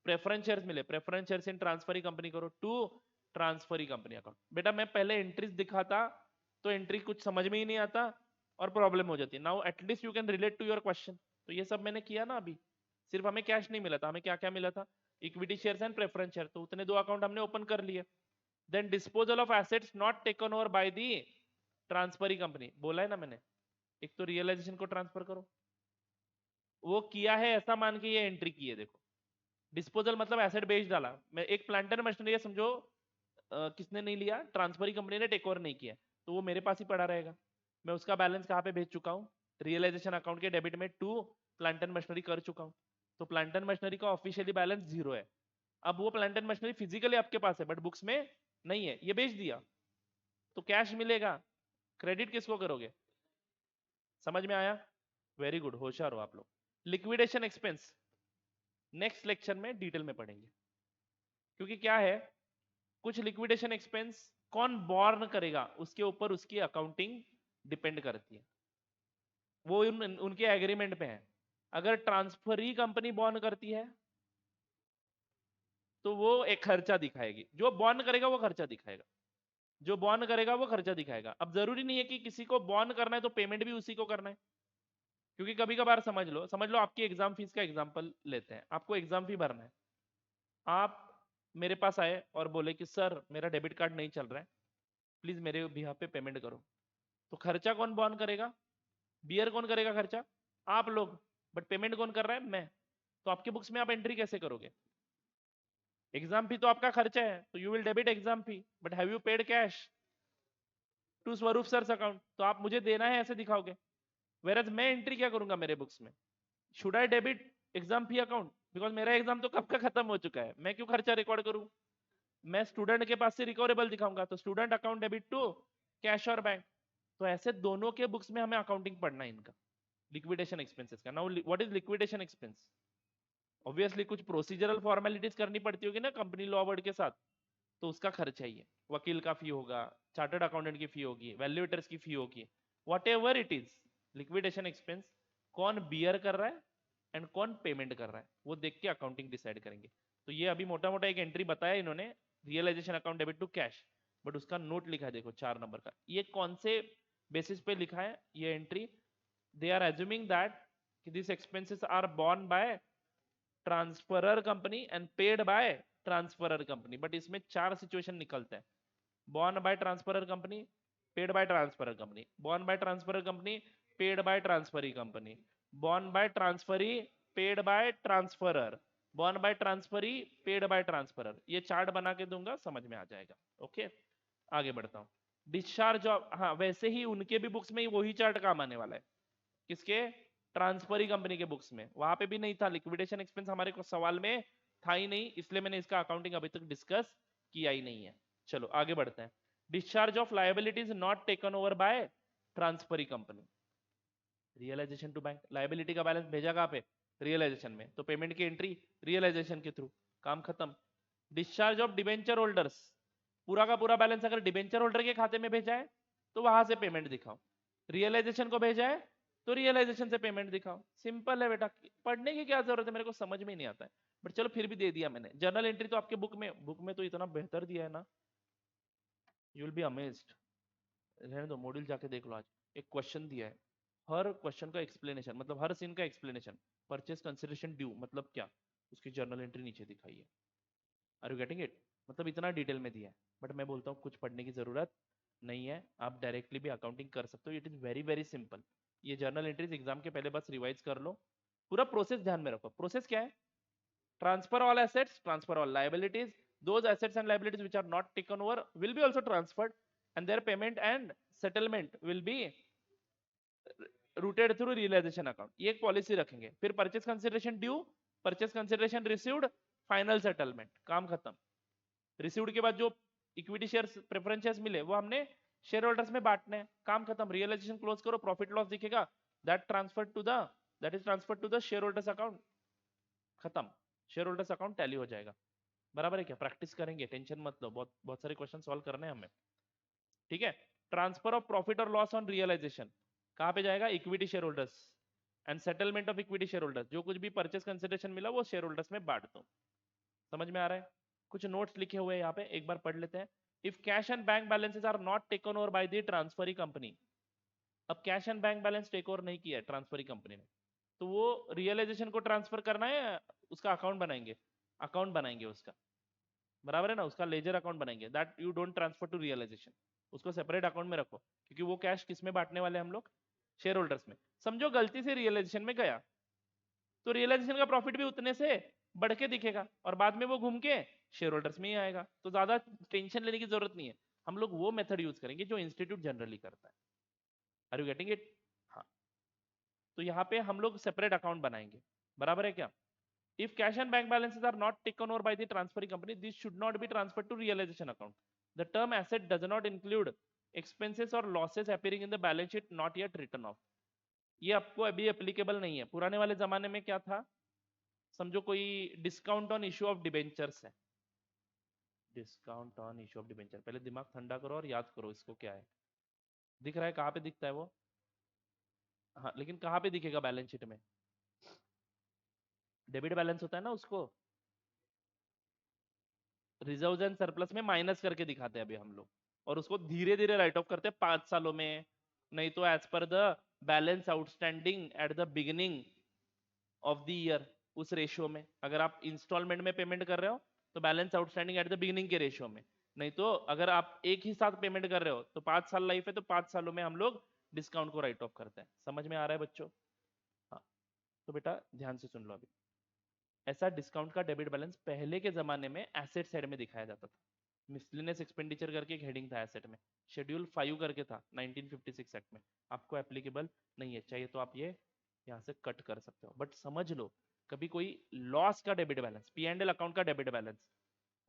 प्रेफरेंस शेयर्स मिले, प्रेफरेंस शेयर्स इन ट्रांसफरी कंपनी करो टू ट्रांसफरी कंपनी अकाउंट. बेटा मैं पहले एंट्रीज दिखाता तो एंट्री कुछ समझ में ही नहीं आता और प्रॉब्लम हो जाती है. Now at least you can relate to your question. तो ये सब मैंने किया ना अभी. सिर्फ हमें कैश नहीं मिला था, हमें क्या क्या मिला था? Equity shares and preference share. तो उतने दो अकाउंट हमने ओपन कर लिए. Then disposal of assets not taken over by the transferee company. बोला है ना मैंने, एक तो रियलाइजेशन को ट्रांसफर करो, वो किया है ऐसा मान के ये एंट्री की है. देखो डिस्पोजल मतलब एसेट बेच डाला. मैं एक प्लांट एंड मशीनरी समझो, किसने नहीं लिया? ट्रांसफरी कंपनी ने टेक ओवर नहीं किया, तो वो मेरे पास ही पड़ा रहेगा. मैं उसका बैलेंस कहाँ पे भेज चुका हूँ? रियलाइजेशन अकाउंट के डेबिट में टू प्लांट एंड मशीनरी कर चुका हूँ. तो प्लांट एंड मशीनरी का ऑफिशियली बैलेंस 0 है. अब वो प्लांट एंड मशीनरी फिजिकली आपके पास है बट बुक्स में नहीं है, ये बेच दिया तो कैश मिलेगा. क्रेडिट किसको करोगे? समझ में आया? वेरी गुड, होशियार हो आप लोग. लिक्विडेशन एक्सपेंस नेक्स्ट लेक्चर में डिटेल में पढ़ेंगे, क्योंकि क्या है, कुछ लिक्विडेशन एक्सपेंस कौन बॉर्न करेगा उसके ऊपर उसकी अकाउंटिंग डिपेंड करती है. वो उनके एग्रीमेंट पे है. अगर ट्रांसफरी कंपनी बॉर्न करती है तो वो एक खर्चा दिखाएगी. जो बॉर्न करेगा वो खर्चा दिखाएगा, जो बॉर्न करेगा वो खर्चा दिखाएगा. अब जरूरी नहीं है कि किसी को बॉर्न करना है तो पेमेंट भी उसी को करना है, क्योंकि कभी कभार समझ लो आपकी एग्जाम फीस का एग्जांपल लेते हैं. आपको एग्जाम फी भरना है, आप मेरे पास आए और बोले कि सर मेरा डेबिट कार्ड नहीं चल रहा है, प्लीज मेरे बिहाफ पे पेमेंट करो. तो खर्चा कौन बॉर्न करेगा? बियर कौन करेगा खर्चा? आप लोग. बट पेमेंट कौन कर रहा है? मैं. तो आपके बुक्स में आप एंट्री कैसे करोगे? एग्जाम फी तो आपका खर्चा है, तो you will debit exam fee, but have you paid cash to Swaroop sir's account? तो आप मुझे देना है ऐसे दिखाओगे. वेरज मैं एंट्री क्या करूंगा मेरे बुक्स में? Should I debit exam fee account? Because मेरा एग्जाम तो कब का खत्म हो चुका है, मैं क्यों खर्चा रिकॉर्ड करूं? मैं स्टूडेंट के पास से रिकवरेबल दिखाऊंगा, तो student account debit to cash और बैंक. तो ऐसे दोनों के बुक्स में हमें अकाउंटिंग पढ़ना है इनका, लिक्विडेशन एक्सपेंसेस का. Now what is liquidation expense? Obviously कुछ प्रोसीजरल फॉर्मेलिटीज करनी पड़ती होगी ना कंपनी लॉ वर्ड के साथ, तो उसका खर्चा ही है. वकील का फी होगा, चार्टर्ड अकाउंटेंट की फी होगी, वैल्यूएटर्स की फी होगी, what ever it is. Liquidation expense कौन बियर कर रहा है एंड कौन पेमेंट कर रहा है वो देख के अकाउंटिंग डिसाइड करेंगे. तो ये अभी मोटा मोटा एक एंट्री बताया इन्होंने, realisation account debit to cash, but उसका नोट लिखा है देखो 4 नंबर का. ये कौन से बेसिस पे लिखा है ये entry? They are assuming that this expenses are borne by transferor company and paid by transferor company. But इसमें 4 सिचुएशन निकलते हैं. borne by transferor company, paid by transferor company, borne by transferor company, paid by transferee company, borne by transferee, paid by transferor, borne by transferee, paid by transferor. ये chart बना के दूंगा, समझ में आ जाएगा. ओके आगे बढ़ता हूँ. डिस्चार्ज ऑफ, हाँ वैसे ही उनके भी बुक्स में वही चार्ट काम आने वाला है. किसके? ट्रांसफरी कंपनी के बुक्स में. वहां पे भी नहीं था लिक्विडेशन एक्सपेंस, हमारे को सवाल में था ही नहीं, इसलिए मैंने इसका अकाउंटिंग अभी तक डिस्कस किया ही नहीं है. चलो आगे बढ़ते हैं. Discharge of liabilities not taken over by transferee company. Realisation to bank, liability का बैलेंस भेजा कहाँ पे? रियलाइजेशन में. तो पेमेंट की एंट्री रियलाइजेशन के थ्रू, काम खत्म. डिस्चार्ज ऑफ डिबेंचर होल्डर्स, पूरा का पूरा बैलेंस अगर डिबेंचर होल्डर के खाते में भेजा है तो वहां से पेमेंट दिखाओ. रियलाइजेशन को भेजा है तो रियलाइजेशन से पेमेंट दिखाओ. सिंपल है बेटा, पढ़ने की क्या जरूरत है, मेरे को समझ में नहीं आता है बट चलो फिर भी दे दिया मैंने. जर्नल एंट्री तो आपके बुक में तो इतना बेहतर दिया है ना, यू विल बी अमेज्ड. रहने दो, मॉड्यूल जाके देख लो. आज एक क्वेश्चन दिया है, हर क्वेश्चन का एक्सप्लेनेशन, मतलब हर सीन का एक्सप्लेनेशन। परचेस कंसिडरेशन ड्यू मतलब क्या, उसकी जर्नल एंट्री नीचे दिखाई है। Are you getting it? मतलब इतना डिटेल में दिया है, बट मैं बोलता हूँ कुछ पढ़ने की जरूरत नहीं है, आप डायरेक्टली भी अकाउंटिंग कर सकते हो। It is very very simple. ये जर्नल एंट्रीज एग्जाम के पहले बस रिवाइज कर लो, पूरा प्रोसेस ध्यान में रखो। प्रोसेस क्या है? transfer all assets, transfer all liabilities. Those assets and liabilities which are not taken over will be also transferred, and their payment and settlement will be routed through realization account. ये एक policy रखेंगे। फिर purchase consideration due, purchase consideration received, final settlement, काम खत्म। Received के बाद जो equity shares preference shares मिले वो हमने शेयर होल्डर्स में बांटने हैं, काम खत्म। रियलाइजेशन क्लोज करो, प्रॉफिट लॉस दिखेगा, that transfer to the that is transfer to the share holders account, खत्म। शेयर होल्डर्स अकाउंट टैली हो जाएगा। बराबर है क्या? प्रैक्टिस करेंगे, टेंशन मत लो, बहुत बहुत सारे क्वेश्चन सॉल्व करने हैं हमें। ठीक है। ट्रांसफर ऑफ प्रॉफिट और लॉस ऑन रियलाइजेशन कहां पे जाएगा? Equity share holders. And settlement of equity share holders, जो कुछ भी परचेस कंसिडरेशन मिला वो शेयर होल्डर्स में बांट दो। समझ में आ रहा है? कुछ नोट्स लिखे हुए हैं यहाँ पे, एक बार पढ़ लेते हैं। If cash and bank balances are not taken over by the transferee company, अब cash and bank balance take over नहीं किया है ट्रांसफरी कंपनी ने, तो वो रियलाइजेशन को ट्रांसफर करना है, उसका अकाउंट बनाएंगे, अकाउंट बनाएंगे उसका। बराबर है ना? उसका लेजर अकाउंट बनाएंगे, that you don't transfer to realisation, उसको सेपरेट अकाउंट में रखो, क्योंकि वो कैश किस में बांटने वाले हम लोग? शेयर होल्डर्स में। समझो गलती से रियलाइजेशन में गया, तो रियलाइजेशन का प्रॉफिट भी उतने से बढ़ के दिखेगा, और बाद में वो घूम के शेयर होल्डर्स में ही आएगा, तो ज्यादा टेंशन लेने की जरूरत नहीं है। हम लोग वो मेथड यूज करेंगे जो इंस्टीट्यूट जनरली करता है। Are you getting it? हाँ। तो यहाँ पे हम लोग सेपरेट अकाउंट बनाएंगे। बराबर है क्या? If cash and bank balances are not taken over by the transferring company, this should not be transferred to realization account. The term asset does not include expenses or losses appearing in the balance sheet not yet written off. ये आपको अभी applicable नहीं है। पुराने वाले जमाने में क्या था? समझो कोई discount on issue of debentures है, discount on issue of debenture, पहले दिमाग ठंडा करो और याद करो इसको क्या है। दिख रहा है? कहाँ पे दिखता है वो? हाँ, लेकिन कहाँ पे दिखेगा बैलेंस शीट में? डेबिट बैलेंस होता है ना, उसको रिजर्व एंड सरप्लस में माइनस करके दिखाते हैं अभी हम लोग, और उसको धीरे धीरे राइट ऑफ करते हैं 5 सालों में, नहीं तो as per the balance outstanding at the beginning of the year, उस रेशियो में। अगर आप इंस्टॉलमेंट में पेमेंट कर रहे हो तो balance outstanding at the beginning के रेशियो में, नहीं तो अगर आप एक ही साथ पेमेंट कर रहे हो तो 5 साल लाइफ है, तो 5 सालों में हम लोग डिस्काउंट को राइट ऑफ करते हैं। समझ में आ रहा है बच्चों? हाँ। तो बेटा ध्यान से सुन लो अभी। ऐसा डिस्काउंट का डेबिट बैलेंस पहले के जमाने में एसेट साइड में दिखाया जाता था। मिसलिनियस एक्सपेंडिचर करके एक हेडिंग था एसेट में, शेड्यूल 5 करके था 1956 एक्ट में। आपको एप्लीकेबल नहीं है, चाहिए तो आप ये यहाँ से कट कर सकते हो, बट समझ लो कभी कोई लॉस का debit balance, P and L account का डेबिट बैलेंस,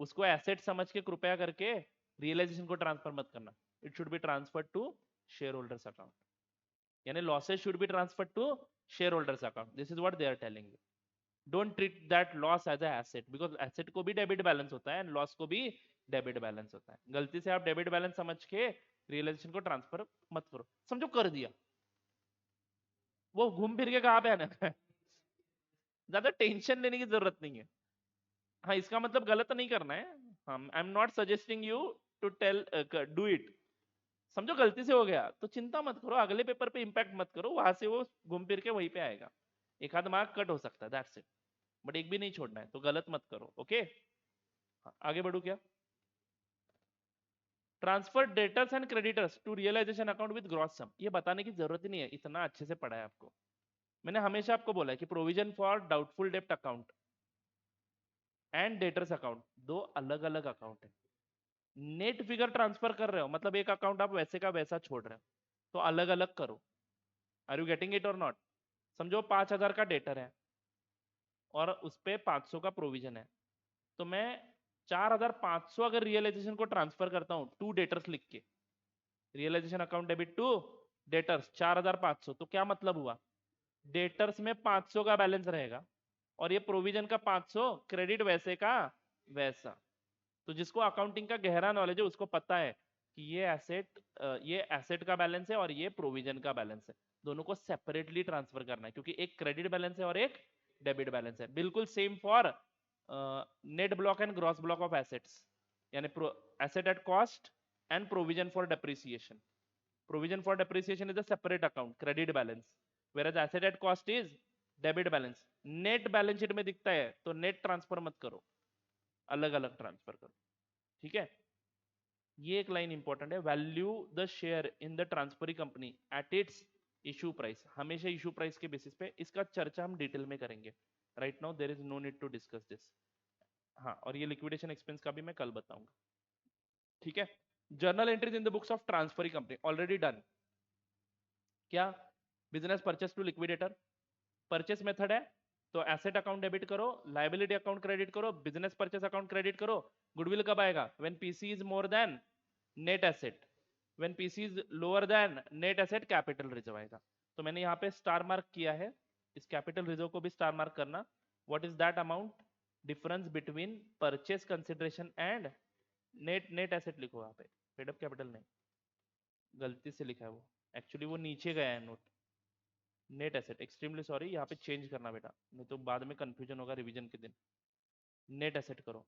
उसको एसेट समझ के कृपया करके रियलाइजेशन को ट्रांसफर मत करना। It should be transfer to share holders account, यानी losses should be transfer to share holders account. This is what they are telling you. Don't treat that loss as asset, because asset को भी debit balance होता है and loss को भी debit balance होता है। गलती से आप डेबिट बैलेंस समझ के रियलाइजेशन को ट्रांसफर मत करो। समझो कर दिया, वो घूम फिर के कहाँ पे आना है? ज्यादा टेंशन लेने की जरूरत नहीं है। हाँ, इसका मतलब गलत नहीं करना है। हम I am not suggesting you to tell do it. समझो गलती से हो गया तो चिंता मत करो, अगले पेपर पे इंपैक्ट मत करो, वहां से वो घूम फिर के वहीं पे आएगा। एक आध मार्क कट हो सकता है, दैट्स इट, बट एक भी नहीं छोड़ना है, तो गलत मत करो। ओके? आगे बढ़ू क्या? Transfer debtors and creditors to realisation account with gross sum, ये बताने की जरूरत ही नहीं है, इतना अच्छे से पढ़ा है आपको। मैंने हमेशा आपको बोला है कि प्रोविजन फॉर डाउटफुल डेप्ट अकाउंट एंड डेटर्स अकाउंट दो अलग अलग अकाउंट है। नेट फिगर ट्रांसफर कर रहे हो मतलब एक अकाउंट आप वैसे का वैसा छोड़ रहे हो, तो अलग अलग करो। आर यू गेटिंग इट और नॉट? समझो 5,000 का डेटर है और उस पे 500 का प्रोविजन है, तो मैं 4,500 अगर रियलाइजेशन को ट्रांसफर करता हूँ टू डेटर्स लिख के, realisation account debit to debtors 4,500, तो क्या मतलब हुआ? डेटर्स में 500 का बैलेंस रहेगा और ये प्रोविजन का 500 क्रेडिट वैसे का वैसा। तो जिसको अकाउंटिंग का गहरा नॉलेज है उसको पता है कि ये एसेट का बैलेंस है और ये प्रोविजन का बैलेंस है, दोनों को सेपरेटली ट्रांसफर करना है, क्योंकि एक क्रेडिट बैलेंस है और एक डेबिट बैलेंस है। बिल्कुल same for net block and gross block of assets, यानी asset at cost and provision for depreciation. Provision for depreciation is a separate account, credit balance, whereas asset at cost is debit balance. Net balance sheet में दिखता है तो net transfer मत करो, अलग अलग transfer करो. ठीक है, ये एक लाइन इंपॉर्टेंट है. Value the share in the transferee company at its issue price. हमेशा इशू प्राइस के बेसिस पे. इसका चर्चा हम डिटेल में करेंगे. Right now there is no need to discuss this. हाँ, और ये लिक्विडेशन एक्सपेंस का भी मैं कल बताऊंगा. ठीक है, journal entries in the books of transferee company already done. क्या? Business purchase to liquidator. Purchase method है तो एसेट अकाउंट डेबिट करो, लायबिलिटी अकाउंट क्रेडिट करो, बिजनेस परचेस अकाउंट क्रेडिट करो. गुडविल कब आएगा? When PC is more than net asset. When PC is lower than net asset, capital reserve आएगा. तो मैंने यहाँ पे स्टार मार्क किया है, इस कैपिटल रिजर्व को भी स्टार मार्क करना. What is that amount? Difference between purchase consideration and net asset लिखो यहाँ पे, पेड अप कैपिटल नहीं, गलती से लिखा है वो, एक्चुअली वो नीचे गया है note. Net asset, extremely sorry, यहाँ पे चेंज करना बेटा, नहीं तो बाद में कंफ्यूजन होगा रिवीजन के दिन. नेट एसेट करो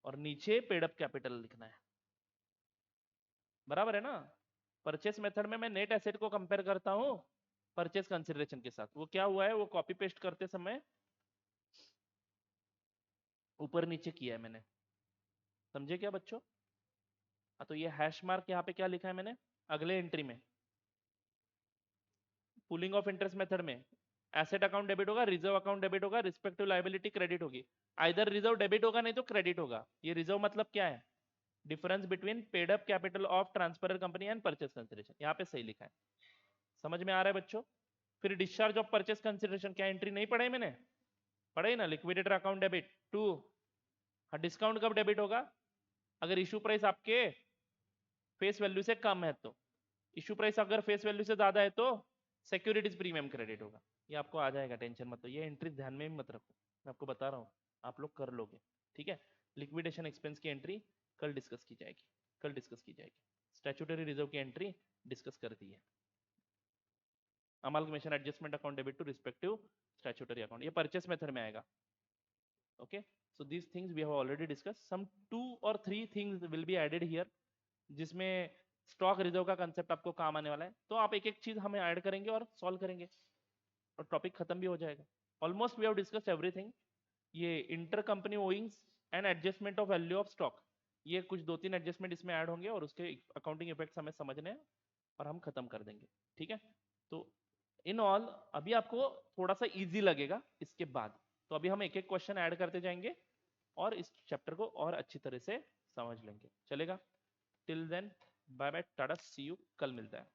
और नीचे पेड अप कैपिटल लिखना है. बराबर है ना? परचेस मेथड में मैं नेट एसेट को कंपेयर करता हूँ परचेस कंसिडरेशन के साथ. वो क्या हुआ है, वो कॉपी पेस्ट करते समय ऊपर नीचे किया है मैंने. समझे क्या बच्चों? हाँ, तो ये हैश मार्क यहाँ पे क्या लिखा है मैंने अगले एंट्री में, पुलिंग ऑफ इंटरेस्ट मेथड में एसेट अकाउंट डेबिट होगा, रिजर्व अकाउंट डेबिट होगा, रिस्पेक्टिव लायबिलिटी क्रेडिट होगी. आइदर रिजर्व डेबिट होगा नहीं तो क्रेडिट होगा. ये रिजर्व मतलब क्या है? Difference between paid up capital of transfer company and purchase consideration. यहाँ पे सही लिखा है. समझ में आ रहा है बच्चों? फिर डिस्चार्ज ऑफ परचेस कंसिडरेशन, क्या एंट्री नहीं पढ़ाई मैंने? पढ़ाई ना, लिक्विडेटर अकाउंट डेबिट टू. हाँ, डिस्काउंट कब डेबिट होगा? अगर इशू प्राइस आपके फेस वैल्यू से कम है तो. इशू प्राइस अगर फेस वैल्यू से ज्यादा है तो सिक्योरिटीज प्रीमियम क्रेडिट होगा. ये आपको आ जाएगा, टेंशन मत लो. ये एंट्री ध्यान में मत रखो, मैं आपको बता रहा हूँ, आप लोग कर लोगे. ठीक है, लिक्विडेशन एक्सपेंस की एंट्री कल डिस्कस की जाएगी, कल डिस्कस की जाएगी. स्टैट्यूटरी रिजर्व की एंट्री डिस्कस कर दी है. Amalgamation adjustment account debit to respective statutory account, ये परचेस मेथड में आएगा. Okay, so these things we have already discuss. Some 2 or 3 things will be added here, जिसमें स्टॉक रिजर्व का concept आपको काम आने वाला है. तो आप एक एक चीज हमें ऐड करेंगे और सॉल्व करेंगे और टॉपिक खत्म भी हो जाएगा. Almost we have discussed everything. ये inter company owings and adjustment of value of stock, ये कुछ 2-3 एडजस्टमेंट इसमें ऐड होंगे और उसके अकाउंटिंग इफेक्ट्स हमें समझने हैं और हम खत्म कर देंगे. ठीक है, तो इन ऑल अभी आपको थोड़ा सा इजी लगेगा इसके बाद. तो अभी हम एक एक क्वेश्चन ऐड करते जाएंगे और इस चैप्टर को और अच्छी तरह से समझ लेंगे. चलेगा? Till then bye bye, tata, see you. कल मिलता है.